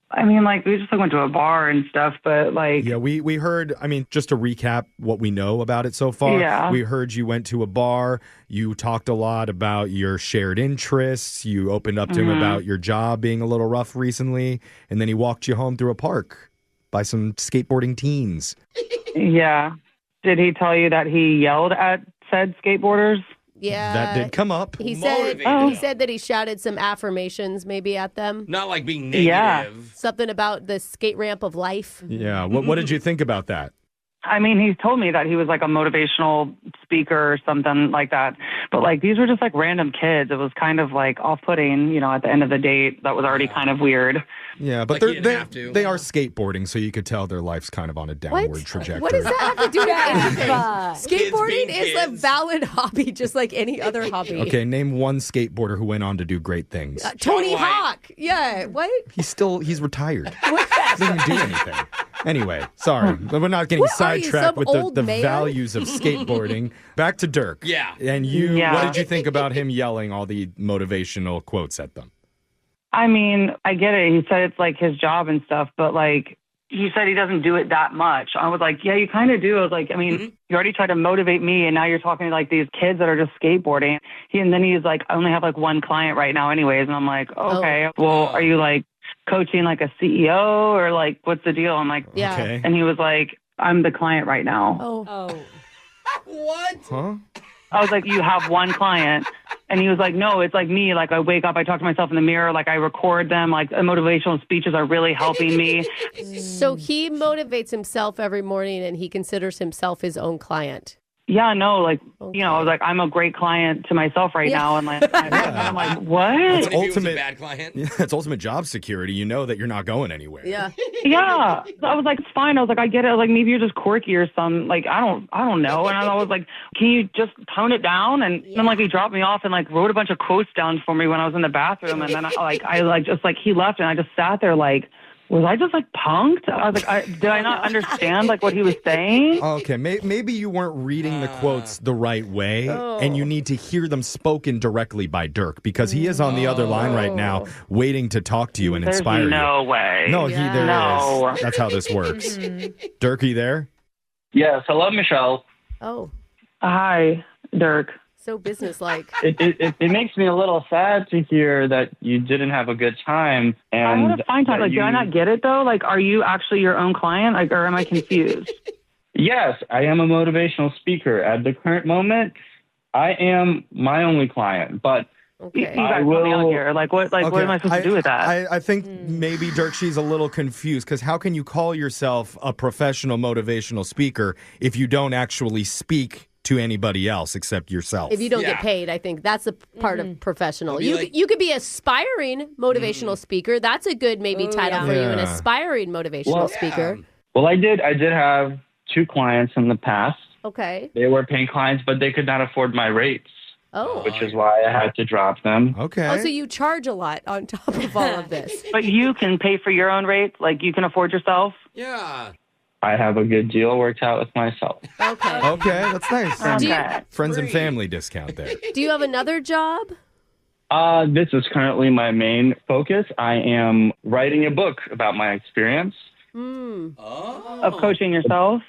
I mean, like, we just went to a bar and stuff, but, like... Yeah, we heard, just to recap what we know about it so far. Yeah. We heard you went to a bar. You talked a lot about your shared interests. You opened up to him about your job being a little rough recently. And then he walked you home through a park by some skateboarding teens. Yeah. Did he tell you that he yelled at said skateboarders? Yeah. That did come up. He said that he shouted some affirmations maybe at them. Not like being negative. Yeah. Something about the skate ramp of life. Yeah. What did you think about that? I mean, he's told me that he was like a motivational speaker or something like that. But like these were just like random kids. It was kind of like off-putting, at the end of the date. That was already kind of weird. Yeah, but Like they are skateboarding, so you could tell their life's kind of on a downward trajectory. What does that have to do with anything? Kids Skateboarding being is a kids. valid hobby, just like any other hobby. Okay, name one skateboarder who went on to do great things. Tony White. Hawk. Yeah, what? He's retired. Doesn't do anything. Anyway, sorry, but we're not getting What are you, sidetracked some with old the mayor? values of skateboarding. Back to Dirk. Yeah. And what did you think about him yelling all the motivational quotes at them? I mean, I get it. He said it's like his job and stuff, but like he said he doesn't do it that much. I was like, yeah, you kind of do. I was like, I mean, you already tried to motivate me, and now you're talking to like these kids that are just skateboarding. And then he's like, I only have like one client right now anyways. And I'm like, okay, well, are you like coaching like a CEO or like what's the deal? I'm like, Yeah. Okay. and he was like, I'm the client right now. Oh. What? Huh? I was like, you have one client. And he was like, no, it's like me. Like I wake up, I talk to myself in the mirror, like I record them, like motivational speeches are really helping me. So he motivates himself every morning and he considers himself his own client. Yeah, no, like, I was like, I'm a great client to myself right now. And like, I'm like, what? What if he was a ultimate- bad client? Yeah, it's ultimate job security. You know that you're not going anywhere. Yeah. Yeah. I was like, it's fine. I was like, I get it. Like, maybe you're just quirky or something. Like, I don't know. And I was like, can you just tone it down? And then like he dropped me off and like wrote a bunch of quotes down for me when I was in the bathroom. And then he left and I just sat there like, was I just like punked? I was like, did I not understand like what he was saying? Okay, maybe you weren't reading the quotes the right way, and you need to hear them spoken directly by Dirk, because he is on the other line right now, waiting to talk to you and There's inspire you. no way. No, No. is. That's how this works. Dirk, are you there? Yes, hello, Michelle. Oh, Hi, Dirk. so businesslike. It makes me a little sad to hear that you didn't have a good time. And I had a fine time. that Like, did I not get it though? Like, are you actually your own client? Like, or am I confused? Yes, I am a motivational speaker. At the current moment, I am my only client, but Okay. You guys help me out here. Like, what? Like, what am I supposed to do with that? I think maybe, Dirk, she's a little confused, because how can you call yourself a professional motivational speaker if you don't actually speak to anybody else except yourself? If you don't get paid, I think that's a part of professional. It'll be You like- you could be aspiring motivational speaker. That's a good maybe title for you, an Yeah. aspiring motivational speaker. Well, I did have 2 clients in the past. Okay. They were paying clients, but they could not afford my rates, Oh. which is why I had to drop them. Okay. Oh, so you charge a lot on top of all of this. But you can pay for your own rates. Like, you can afford yourself. Yeah. I have a good deal worked out with myself. Okay. Okay, that's nice. Okay. Friends and family discount there. Do you have another job? This is currently my main focus. I am writing a book about my experience. Of coaching yourself.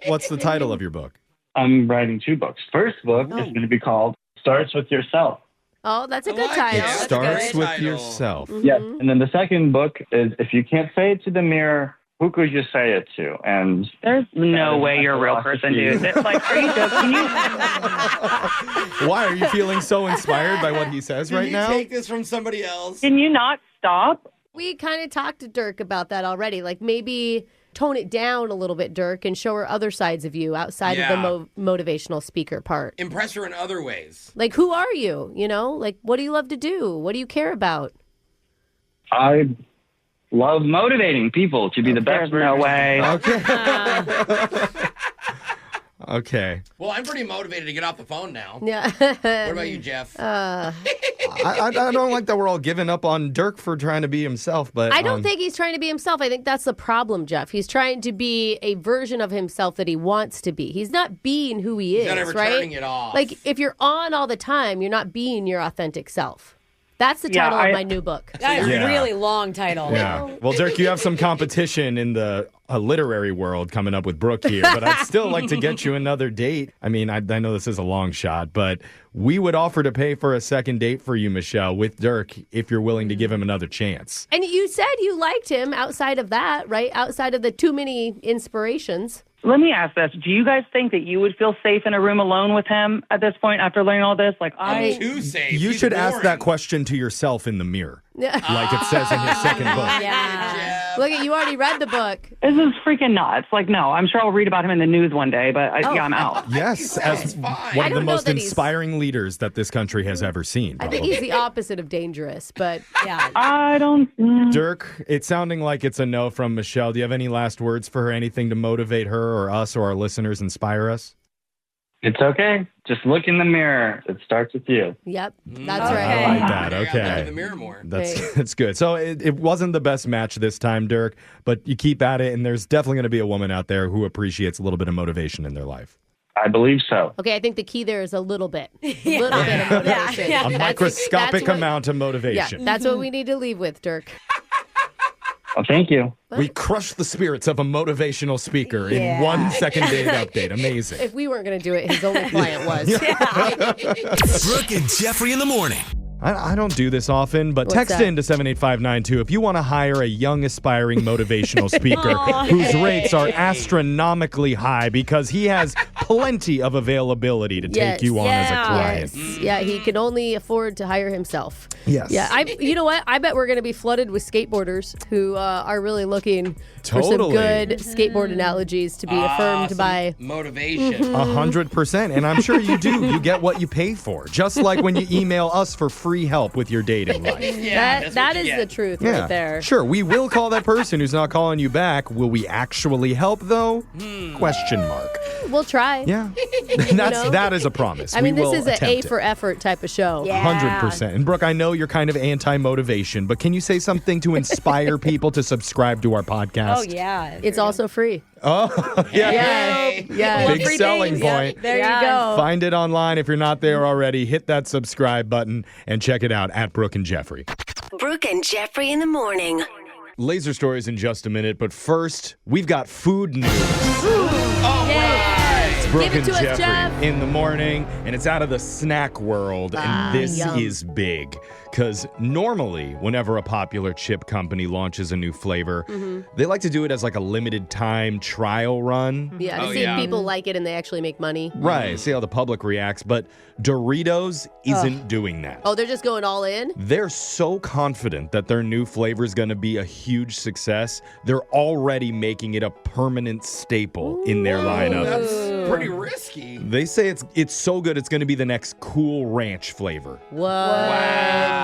What's the title of your book? I'm writing 2 books. First book is going to be called Starts With Yourself. Oh, that's a good like title. it. That's Starts good. with Title. yourself. Yes. And then the second book is If You Can't Say It to the Mirror, Who Could You Say It To? And There's no way you're a real person, dude. It's like, are you joking? Why are you feeling so inspired by what he says Can right you now? take this from somebody else? Can you not stop? We kind of talked to Dirk about that already. Like maybe tone it down a little bit, Dirk, and show her other sides of you outside of the motivational speaker part. Impress her in other ways. Like, who are you? You know, like, what do you love to do? What do you care about? I love motivating people to be the best. There's no way. Okay. Okay. Well, I'm pretty motivated to get off the phone now. Yeah. What about you, Jeff? I don't like that we're all giving up on Dirk for trying to be himself, but I don't think he's trying to be himself. I think that's the problem, Jeff. He's trying to be a version of himself that he wants to be. He's not being who he is, He's not ever right? turning it off. Like, if you're on all the time, you're not being your authentic self. That's the title of my new book. That is Yeah. a really long title. Yeah. Well, Dirk, you have some competition in the literary world coming up with Brooke here, but I'd still like to get you another date. I mean, I know this is a long shot, but we would offer to pay for a second date for you, Michelle, with Dirk, if you're willing to give him another chance. And you said you liked him outside of that, right? Outside of the too many inspirations. Let me ask this. Do you guys think that you would feel safe in a room alone with him at this point after learning all this? Like, I'm too safe. You should ask that question to yourself in the mirror. Like it says in his second book. Yeah. Look, you already read the book. This is freaking nuts. Like, no, I'm sure I'll read about him in the news one day, but I'm out. Yes, as one of the most inspiring leaders that this country has ever seen. I think he's the opposite of dangerous, but yeah. I don't... Dirk, it's sounding like it's a no from Michelle. Do you have any last words for her? Anything to motivate her or us or our listeners, inspire us? It's okay. Just look in the mirror. It starts with you. Yep, that's right. I like that. Okay. Look in the mirror more. That's good. So it wasn't the best match this time, Dirk, but you keep at it, and there's definitely going to be a woman out there who appreciates a little bit of motivation in their life. I believe so. Okay, I think the key there is a little bit. A little bit of motivation. A microscopic amount of motivation. Yeah, that's what we need to leave with, Dirk. Well, thank you. We crushed the spirits of a motivational speaker in 1 second date update. Amazing. If we weren't going to do it, his only client was. Brooke and Jeffrey in the morning. I don't do this often, but text in to 78592 if you want to hire a young, aspiring motivational speaker whose rates are astronomically high because he has plenty of availability to take you on as a client. Yes. Yeah, he can only afford to hire himself. Yes. Yeah, you know what? I bet we're going to be flooded with skateboarders who are really looking for some good skateboard analogies to be affirmed by motivation. 100%. And I'm sure you do. You get what you pay for. Just like when you email us for free help with your dating life. That is the truth right there. Sure, we will call that person who's not calling you back. Will we actually help, though? Question mark. We'll try. Yeah. That is a promise. I mean, this is an A it. for effort type of show. 100%. And Brooke, I know you're kind of anti-motivation, but can you say something to inspire people to subscribe to our podcast? Oh, yeah. It's also free. Oh, yeah. Big selling point. There you go. Find it online if you're not there already. Hit that subscribe button and check it out at Brooke and Jeffrey. Brooke and Jeffrey in the morning. Laser stories in just a minute, but first, we've got food news. It's Brooke Give it and to us, Jeffrey Jeff. in the morning, and it's out of the snack world, and this is big. Because normally, whenever a popular chip company launches a new flavor, they like to do it as like a limited time trial run. Yeah, to see if people like it and they actually make money. Right, see how the public reacts. But Doritos isn't doing that. Oh, they're just going all in? They're so confident that their new flavor is going to be a huge success, they're already making it a permanent staple in their lineup. That's pretty risky. They say it's so good it's going to be the next Cool Ranch flavor. What?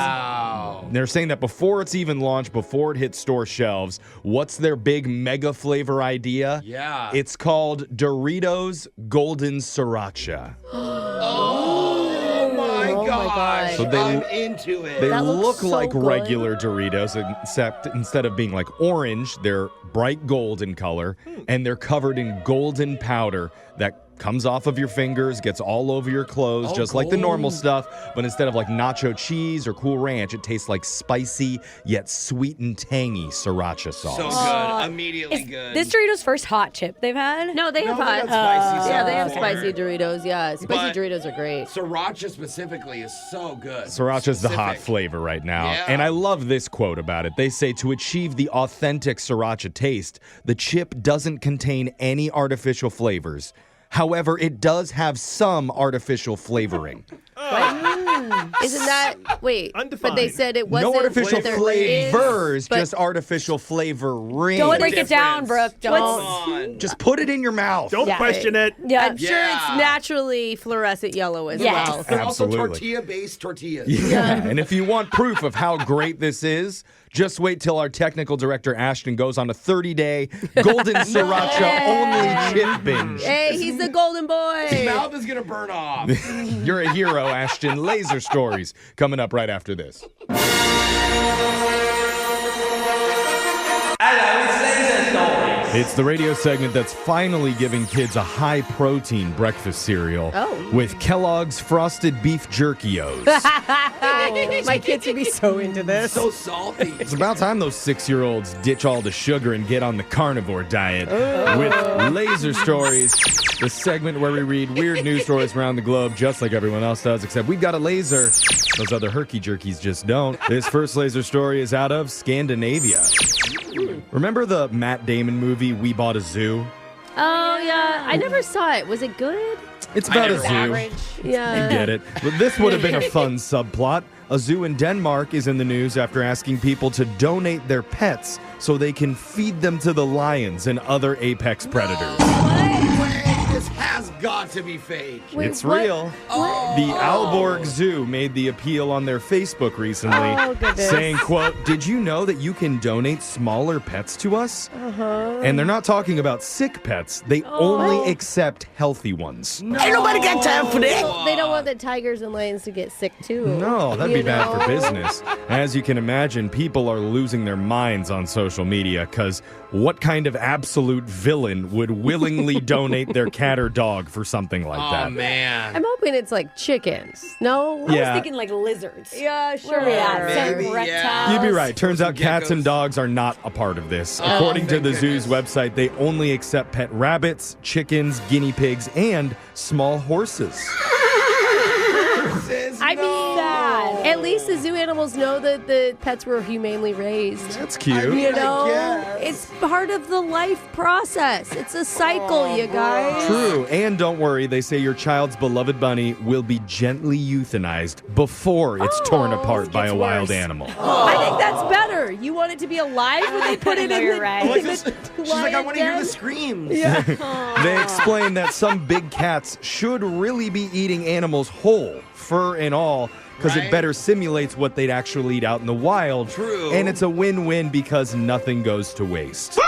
Wow. They're saying that before it's even launched, before it hits store shelves, what's their big mega flavor idea? Yeah. It's called Doritos Golden Sriracha. Oh my gosh. So I'm into it. They That look looks so like good. regular Doritos, except instead of being like orange, they're bright gold in color, and they're covered in golden powder that comes off of your fingers, gets all over your clothes, just like the normal stuff. But instead of like nacho cheese or Cool Ranch, it tastes like spicy yet sweet and tangy sriracha sauce. So good. Immediately good. This Doritos' first hot chip they've had? No, they have they hot. got spicy Yeah, stuff they have before. spicy Doritos. Yeah, spicy But Doritos are great. Sriracha specifically is so good. Sriracha's the hot flavor right now. Yeah. And I love this quote about it. They say to achieve the authentic sriracha taste, the chip doesn't contain any artificial flavors. However, it does have some artificial flavoring. Isn't that wait? But they said it wasn't No artificial there flavors, is, but- just artificial flavoring. Don't break it down, Brooke. Don't. Just put it in your mouth. Don't question it. Yeah. I'm sure it's naturally fluorescent yellow as Yes. well. They're also Absolutely. tortilla-based tortillas. Yeah, and if you want proof of how great this is, just wait till our technical director, Ashton, goes on a 30-day golden sriracha only chip binge. Hey, he's the golden boy. His mouth is going to burn off. You're a hero, Ashton. Laser stories coming up right after this. It's the radio segment that's finally giving kids a high-protein breakfast cereal with Kellogg's Frosted Beef Jerky-O's. My kids would be so into this. So salty. It's about time those 6-year-olds ditch all the sugar and get on the carnivore diet with Laser Stories, the segment where we read weird news stories around the globe just like everyone else does, except we've got a laser. Those other herky-jerkies just don't. This first laser story is out of Scandinavia. Remember the Matt Damon movie, We Bought a Zoo? Oh, yeah. I never saw it. Was it good? It's about a zoo. Average. Yeah. I get it. But this would have been a fun subplot. A zoo in Denmark is in the news after asking people to donate their pets so they can feed them to the lions and other apex predators. This has got to be fake. It's real. Oh. The Aalborg Zoo made the appeal on their Facebook recently, saying, quote, "Did you know that you can donate smaller pets to us?" And they're not talking about sick pets. They only accept healthy ones. No. Ain't nobody got time for that. They don't want the tigers and lions to get sick, too. No, that'd be bad for business. As you can imagine, people are losing their minds on social media because what kind of absolute villain would willingly donate their cat or dog for something like that? Oh, man. I'm hoping it's like chickens. No? I was thinking like lizards. Yeah, sure. Maybe, reptiles. You'd be right. Turns out cats and dogs are not a part of this. According to the zoo's website, they only accept pet rabbits, chickens, guinea pigs, and small horses. I mean, at least the zoo animals know that the pets were humanely raised. That's cute. You know, it's part of the life process. It's a cycle, you guys. True. And don't worry, they say your child's beloved bunny will be gently euthanized before it's torn apart by a wild animal. I think that's better. You want it to be alive when they put it in the She's like, I want to hear the screams. Yeah. They explain that some big cats should really be eating animals whole, fur and all, because it better simulates what they'd actually eat out in the wild. True. And it's a win-win because nothing goes to waste.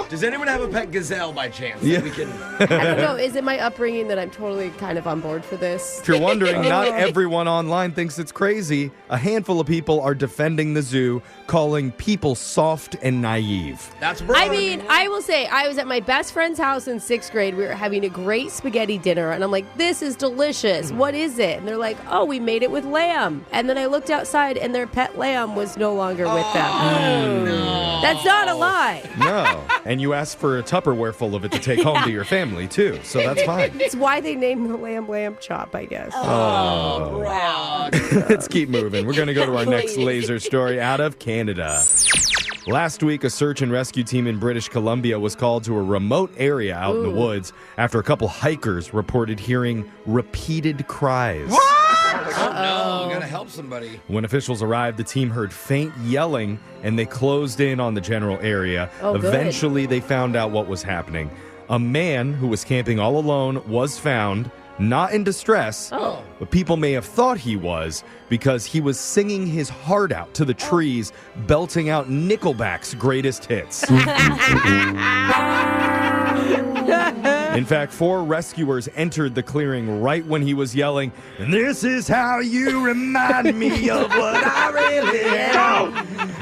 Does anyone have a pet gazelle by chance? Yeah. That we can... I don't know. Is it my upbringing that I'm totally kind of on board for this? If you're wondering, not everyone online thinks it's crazy. A handful of people are defending the zoo, calling people soft and naive. That's Brooke. I mean, I will say, I was at my best friend's house in 6th grade. We were having a great spaghetti dinner, and I'm like, this is delicious. What is it? And they're like, oh, we made it with lamb. And then I looked outside, and their pet lamb was no longer with them. Oh, no. That's not a lie. No. And you asked for a Tupperware full of it to take home to your family, too. So that's fine. It's why they named the lamb chop, I guess. Oh, wow. Let's keep moving. We're going to go to our next laser story out of Canada. Last week, a search and rescue team in British Columbia was called to a remote area out in the woods after a couple hikers reported hearing repeated cries. Oh, no. Gotta help somebody. When officials arrived, the team heard faint yelling and they closed in on the general area. Eventually, they found out what was happening. A man who was camping all alone was found, not in distress, but people may have thought he was because he was singing his heart out to the trees, belting out Nickelback's greatest hits. In fact, 4 rescuers entered the clearing right when he was yelling, "This is how you remind me of what I really am."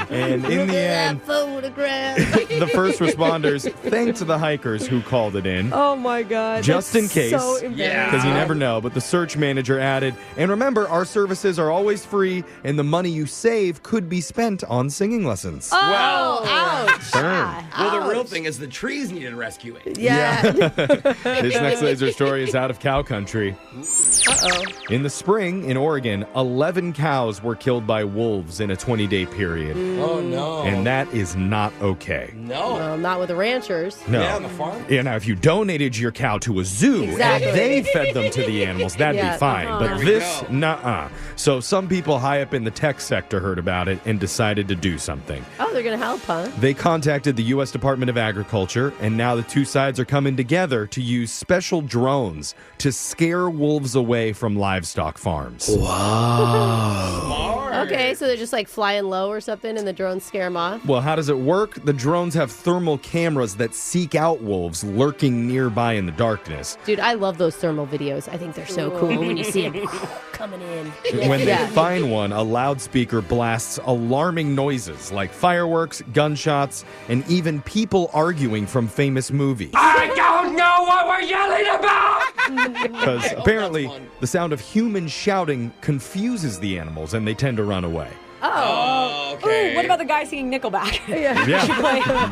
And in the end, the first responders thanked the hikers who called it in. Oh my God. Just in case. So embarrassing. Because you never know. But the search manager added, and remember, our services are always free, and the money you save could be spent on singing lessons. Oh, ouch. Burn. Well, the real thing is the trees needed rescuing. Yeah. This next laser story is out of cow country. In the spring in Oregon, 11 cows were killed by wolves in a 20-day period. Oh, no. And that is not okay. No. Well, not with the ranchers. No. Yeah, on the farm? Yeah, now, if you donated your cow to a zoo Exactly. and they fed them to the animals, that'd Yeah, be fine. But There we this, go. nuh-uh. So some people high up in the tech sector heard about it and decided to do something. Oh, they're going to help, huh? They contacted the U.S. Department of Agriculture, and now the two sides are coming together to use special drones to scare wolves away from livestock farms. Smart. Okay, so they're just like flying low or something and the drones scare them off? Well, how does it work? The drones have thermal cameras that seek out wolves lurking nearby in the darkness. Dude, I love those thermal videos. I think they're so cool when you see them coming in. When they find one, a loudspeaker blasts alarming noises like fireworks, gunshots, and even people arguing from famous movies. I don't know what we're yelling about! Because apparently the sound of humans shouting confuses the animals and they tend to run away. Oh, okay. Ooh, what about the guy singing Nickelback? Yeah.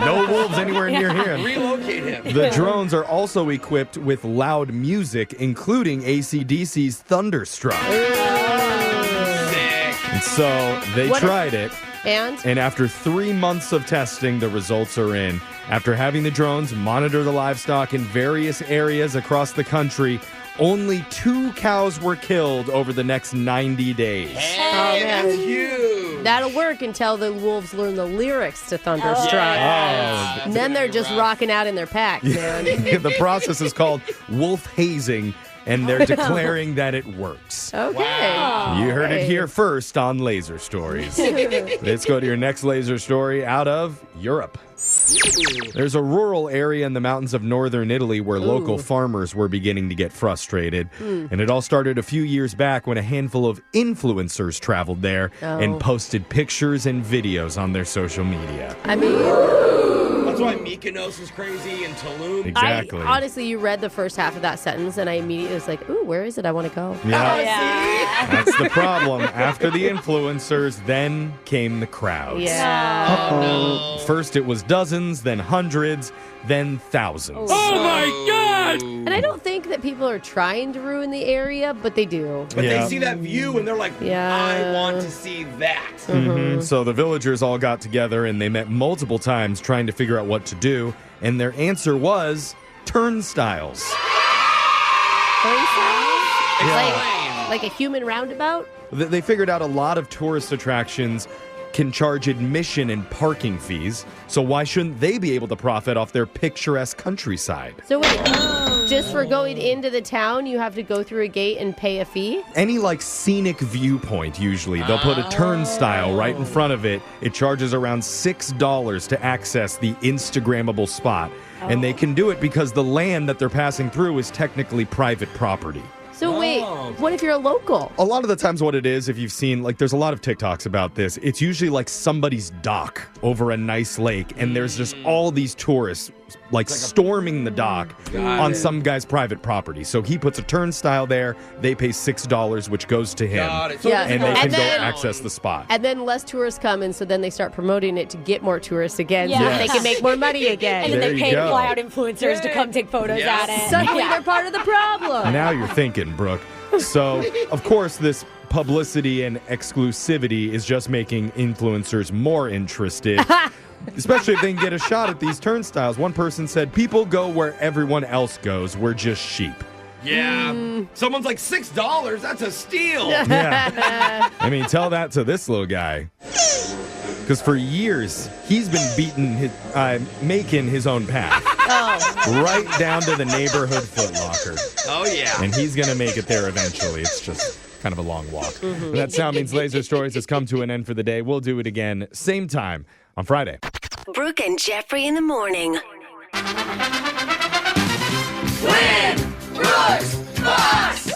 No wolves anywhere near here. Relocate him. The drones are also equipped with loud music, including AC/DC's Thunderstruck. And so they tried it. And after 3 months of testing, the results are in. After having the drones monitor the livestock in various areas across the country, only 2 cows were killed over the next 90 days. Hey, that's huge. That'll work until the wolves learn the lyrics to Thunderstruck. And then they're just rocking out in their packs, man. The process is called wolf hazing, and they're declaring that it works. Okay. Wow. You heard it here first on Laser Stories. Let's go to your next Laser Story out of Europe. There's a rural area in the mountains of northern Italy where local farmers were beginning to get frustrated. And it all started a few years back when a handful of influencers traveled there and posted pictures and videos on their social media. I mean, that's why Mykonos is crazy and Tulum. Exactly. Honestly, you read the first half of that sentence, and I immediately was like, ooh, where is it? I want to go. Yeah. That's the problem. After the influencers, then came the crowds. Yeah. Oh, no. First it was dozens, then hundreds, then thousands. Oh my God! And I don't think that people are trying to ruin the area, but they do. But they see that view and they're like, I want to see that. So the villagers all got together and they met multiple times trying to figure out what to do. And their answer was turnstiles. Like a human roundabout? They figured out a lot of tourist attractions can charge admission and parking fees, so why shouldn't they be able to profit off their picturesque countryside? So wait, just for going into the town, you have to go through a gate and pay a fee? Any scenic viewpoint, usually, they'll put a turnstile right in front of it. It charges around $6 to access the Instagrammable spot, and they can do it because the land that they're passing through is technically private property. So wait, what if you're a local? A lot of the times what it is, if you've seen, there's a lot of TikToks about this, it's usually somebody's dock over a nice lake, and there's just all these tourists, storming the dock on some guy's private property. So he puts a turnstile there, they pay $6, which goes to him, and they can go access the spot. And then less tourists come, and so then they start promoting it to get more tourists again, so that they can make more money again. And then they pay fly-out influencers to come take photos at it. Suddenly they're part of the problem. Now you're thinking, Brooke. So, of course, this publicity and exclusivity is just making influencers more interested, especially if they can get a shot at these turnstiles. One person said, people go where everyone else goes. We're just sheep. Yeah. Someone's like, $6? That's a steal. Yeah. I mean, tell that to this little guy. Because for years, he's been making his own path. Right down to the neighborhood Foot Locker. Oh, yeah. And he's going to make it there eventually. It's just kind of a long walk. That sound means Laser Stories has come to an end for the day. We'll do it again, same time on Friday. Brooke and Jeffrey in the morning. Win! Brooks! Boss!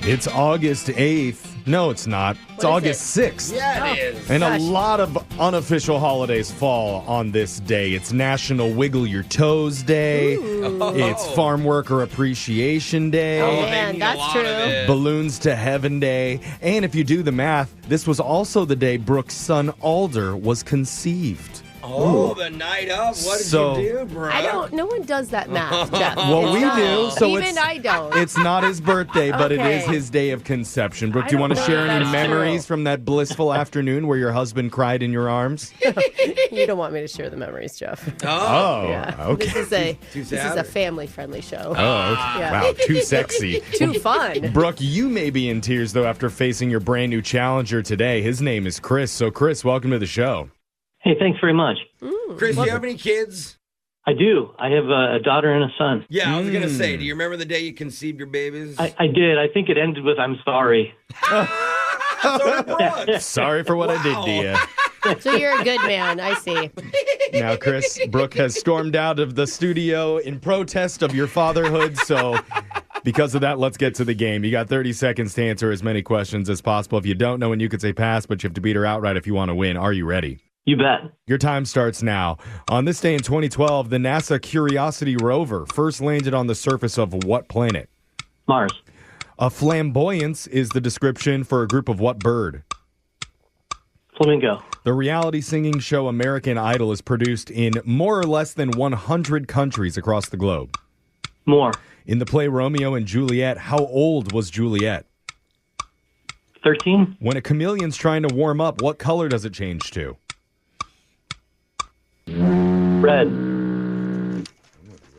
It's August 8th. No, it's not. It's August 6th. Yeah, it is. And a lot of unofficial holidays fall on this day. It's National Wiggle Your Toes Day. It's Farm Worker Appreciation Day. Oh, man, that's true. Balloons to Heaven Day. And if you do the math, this was also the day Brooke's son Alder was conceived. Oh, the night of. What did you do, bro? No one does that math, Jeff. Well, we do. So Even I don't. It's not his birthday, but it is his day of conception. Brooke, do you want to share any memories from that blissful afternoon where your husband cried in your arms? You don't want me to share the memories, Jeff. Oh, yeah. okay. This is a family friendly show. Oh, okay. Yeah. Wow, too sexy. Too fun. Brooke, you may be in tears, though, after facing your brand new challenger today. His name is Chris. So, Chris, welcome to the show. Hey, thanks very much. Chris, do you have any kids? I do. I have a daughter and a son. Yeah, I was going to say, do you remember the day you conceived your babies? I did. I think it ended with I'm sorry. Sorry for what I did to you. So you're a good man, I see. Now, Chris, Brooke has stormed out of the studio in protest of your fatherhood, so because of that, let's get to the game. You got 30 seconds to answer as many questions as possible. If you don't know when you could say pass, but you have to beat her outright if you want to win. Are you ready? You bet. Your time starts now. On this day in 2012, the NASA Curiosity rover first landed on the surface of what planet? Mars. A flamboyance is the description for a group of what bird? Flamingo. The reality singing show American Idol is produced in more or less than 100 countries across the globe. More. In the play Romeo and Juliet, how old was Juliet? 13. When a chameleon's trying to warm up, what color does it change to? Red.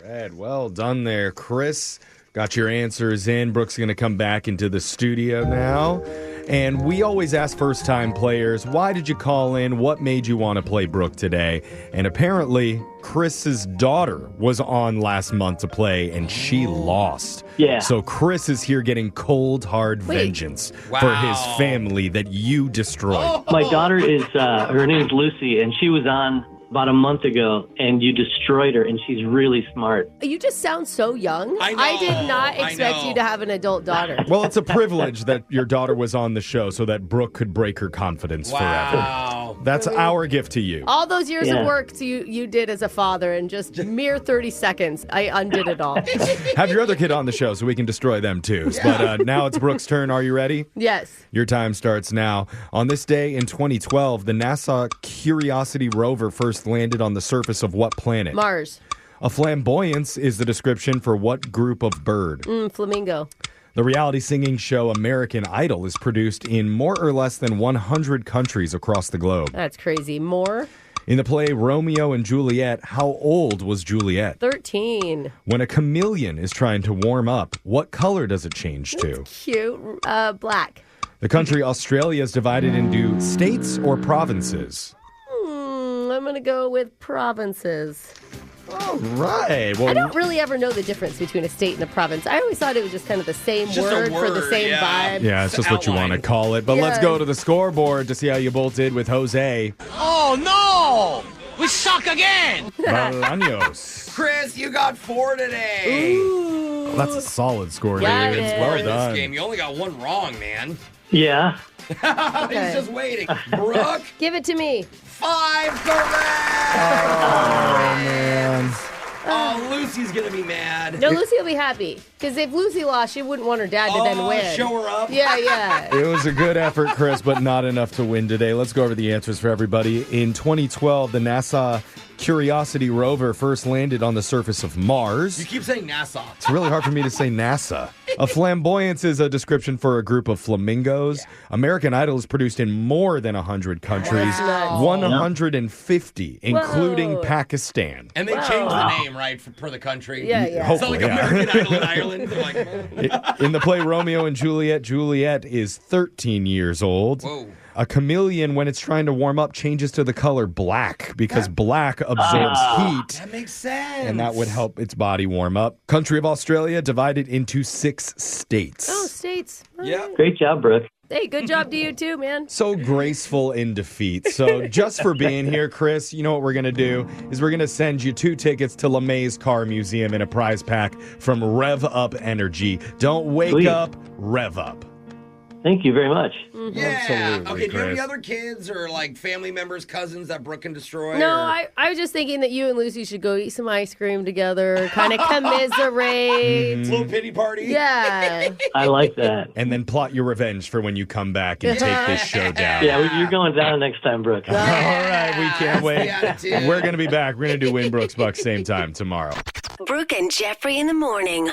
Red. Well done there, Chris. Got your answers in. Brooke's going to come back into the studio now. And we always ask first-time players, why did you call in? What made you want to play Brooke today? And apparently, Chris's daughter was on last month to play, and she lost. Yeah. So Chris is here getting cold, hard vengeance for his family that you destroyed. My daughter is, her name's Lucy, and she was on about a month ago, and you destroyed her, and she's really smart. You just sound so young. I know. I did not expect you to have an adult daughter. Well, it's a privilege that your daughter was on the show so that Brooke could break her confidence forever. That's our gift to you. All those years of work you did as a father in just mere 30 seconds, I undid it all. Have your other kid on the show so we can destroy them too. But now it's Brooke's turn. Are you ready? Yes. Your time starts now. On this day in 2012, the NASA Curiosity rover first landed on the surface of what planet? Mars. A flamboyance is the description for what group of bird? Flamingo. The reality singing show American Idol is produced in more or less than 100 countries across the globe. That's crazy. More? In the play Romeo and Juliet, how old was Juliet? 13. When a chameleon is trying to warm up, what color does it change to? Cute. Black. The country Australia is divided into states or provinces. I'm going to go with provinces. All right. Well, I don't really ever know the difference between a state and a province. I always thought it was just kind of the same word for the same vibe. Yeah, it's just what you want to call it. But let's go to the scoreboard to see how you both did with Jose. Oh, no! We suck again! Bolaños. Chris, you got 4 today. Ooh. Well, that's a solid score, Yeah, David. it is. Well In done. this game, you only got 1 wrong, man. Yeah. He's just waiting. Brooke, Give it to me. 5 correct. Oh, man. Oh, Lucy's gonna be mad. No, Lucy will be happy. Because if Lucy lost, she wouldn't want her dad to then win. Show her up. Yeah. It was a good effort, Chris, but not enough to win today. Let's go over the answers for everybody. In 2012, the NASA Curiosity rover first landed on the surface of Mars. You keep saying NASA. It's really hard for me to say NASA. A flamboyance is a description for a group of flamingos. Yeah. American Idol is produced in more than 100 countries, 150, including Pakistan. And they changed the name, right, for the country? Yeah. It's like American Idol in Ireland. Like, in the play Romeo and Juliet, Juliet is 13 years old. Whoa. A chameleon, when it's trying to warm up, changes to the color black because black absorbs heat. That makes sense. And that would help its body warm up. Country of Australia divided into 6 states. Oh, states. Yeah. Great job, Brooke. Hey, good job to you too, man. So graceful in defeat. So just for being here, Chris, you know what we're going to do is we're going to send you 2 tickets to LeMay's Car Museum and a prize pack from Rev Up Energy. Don't wake up, rev up. Thank you very much. Mm-hmm. Yeah. Absolutely, Okay, do you have any Chris. other kids or like family members, cousins that Brooke can destroy? No, or... I was just thinking that you and Lucy should go eat some ice cream together, kind of commiserate. Little pity party? Yeah. I like that. And then plot your revenge for when you come back and take this show down. Yeah, you're going down next time, Brooke. All right, we can't wait. attitude. We're going to be back. We're going to do Win Brooks Bucks same time tomorrow. Brooke and Jeffrey in the morning.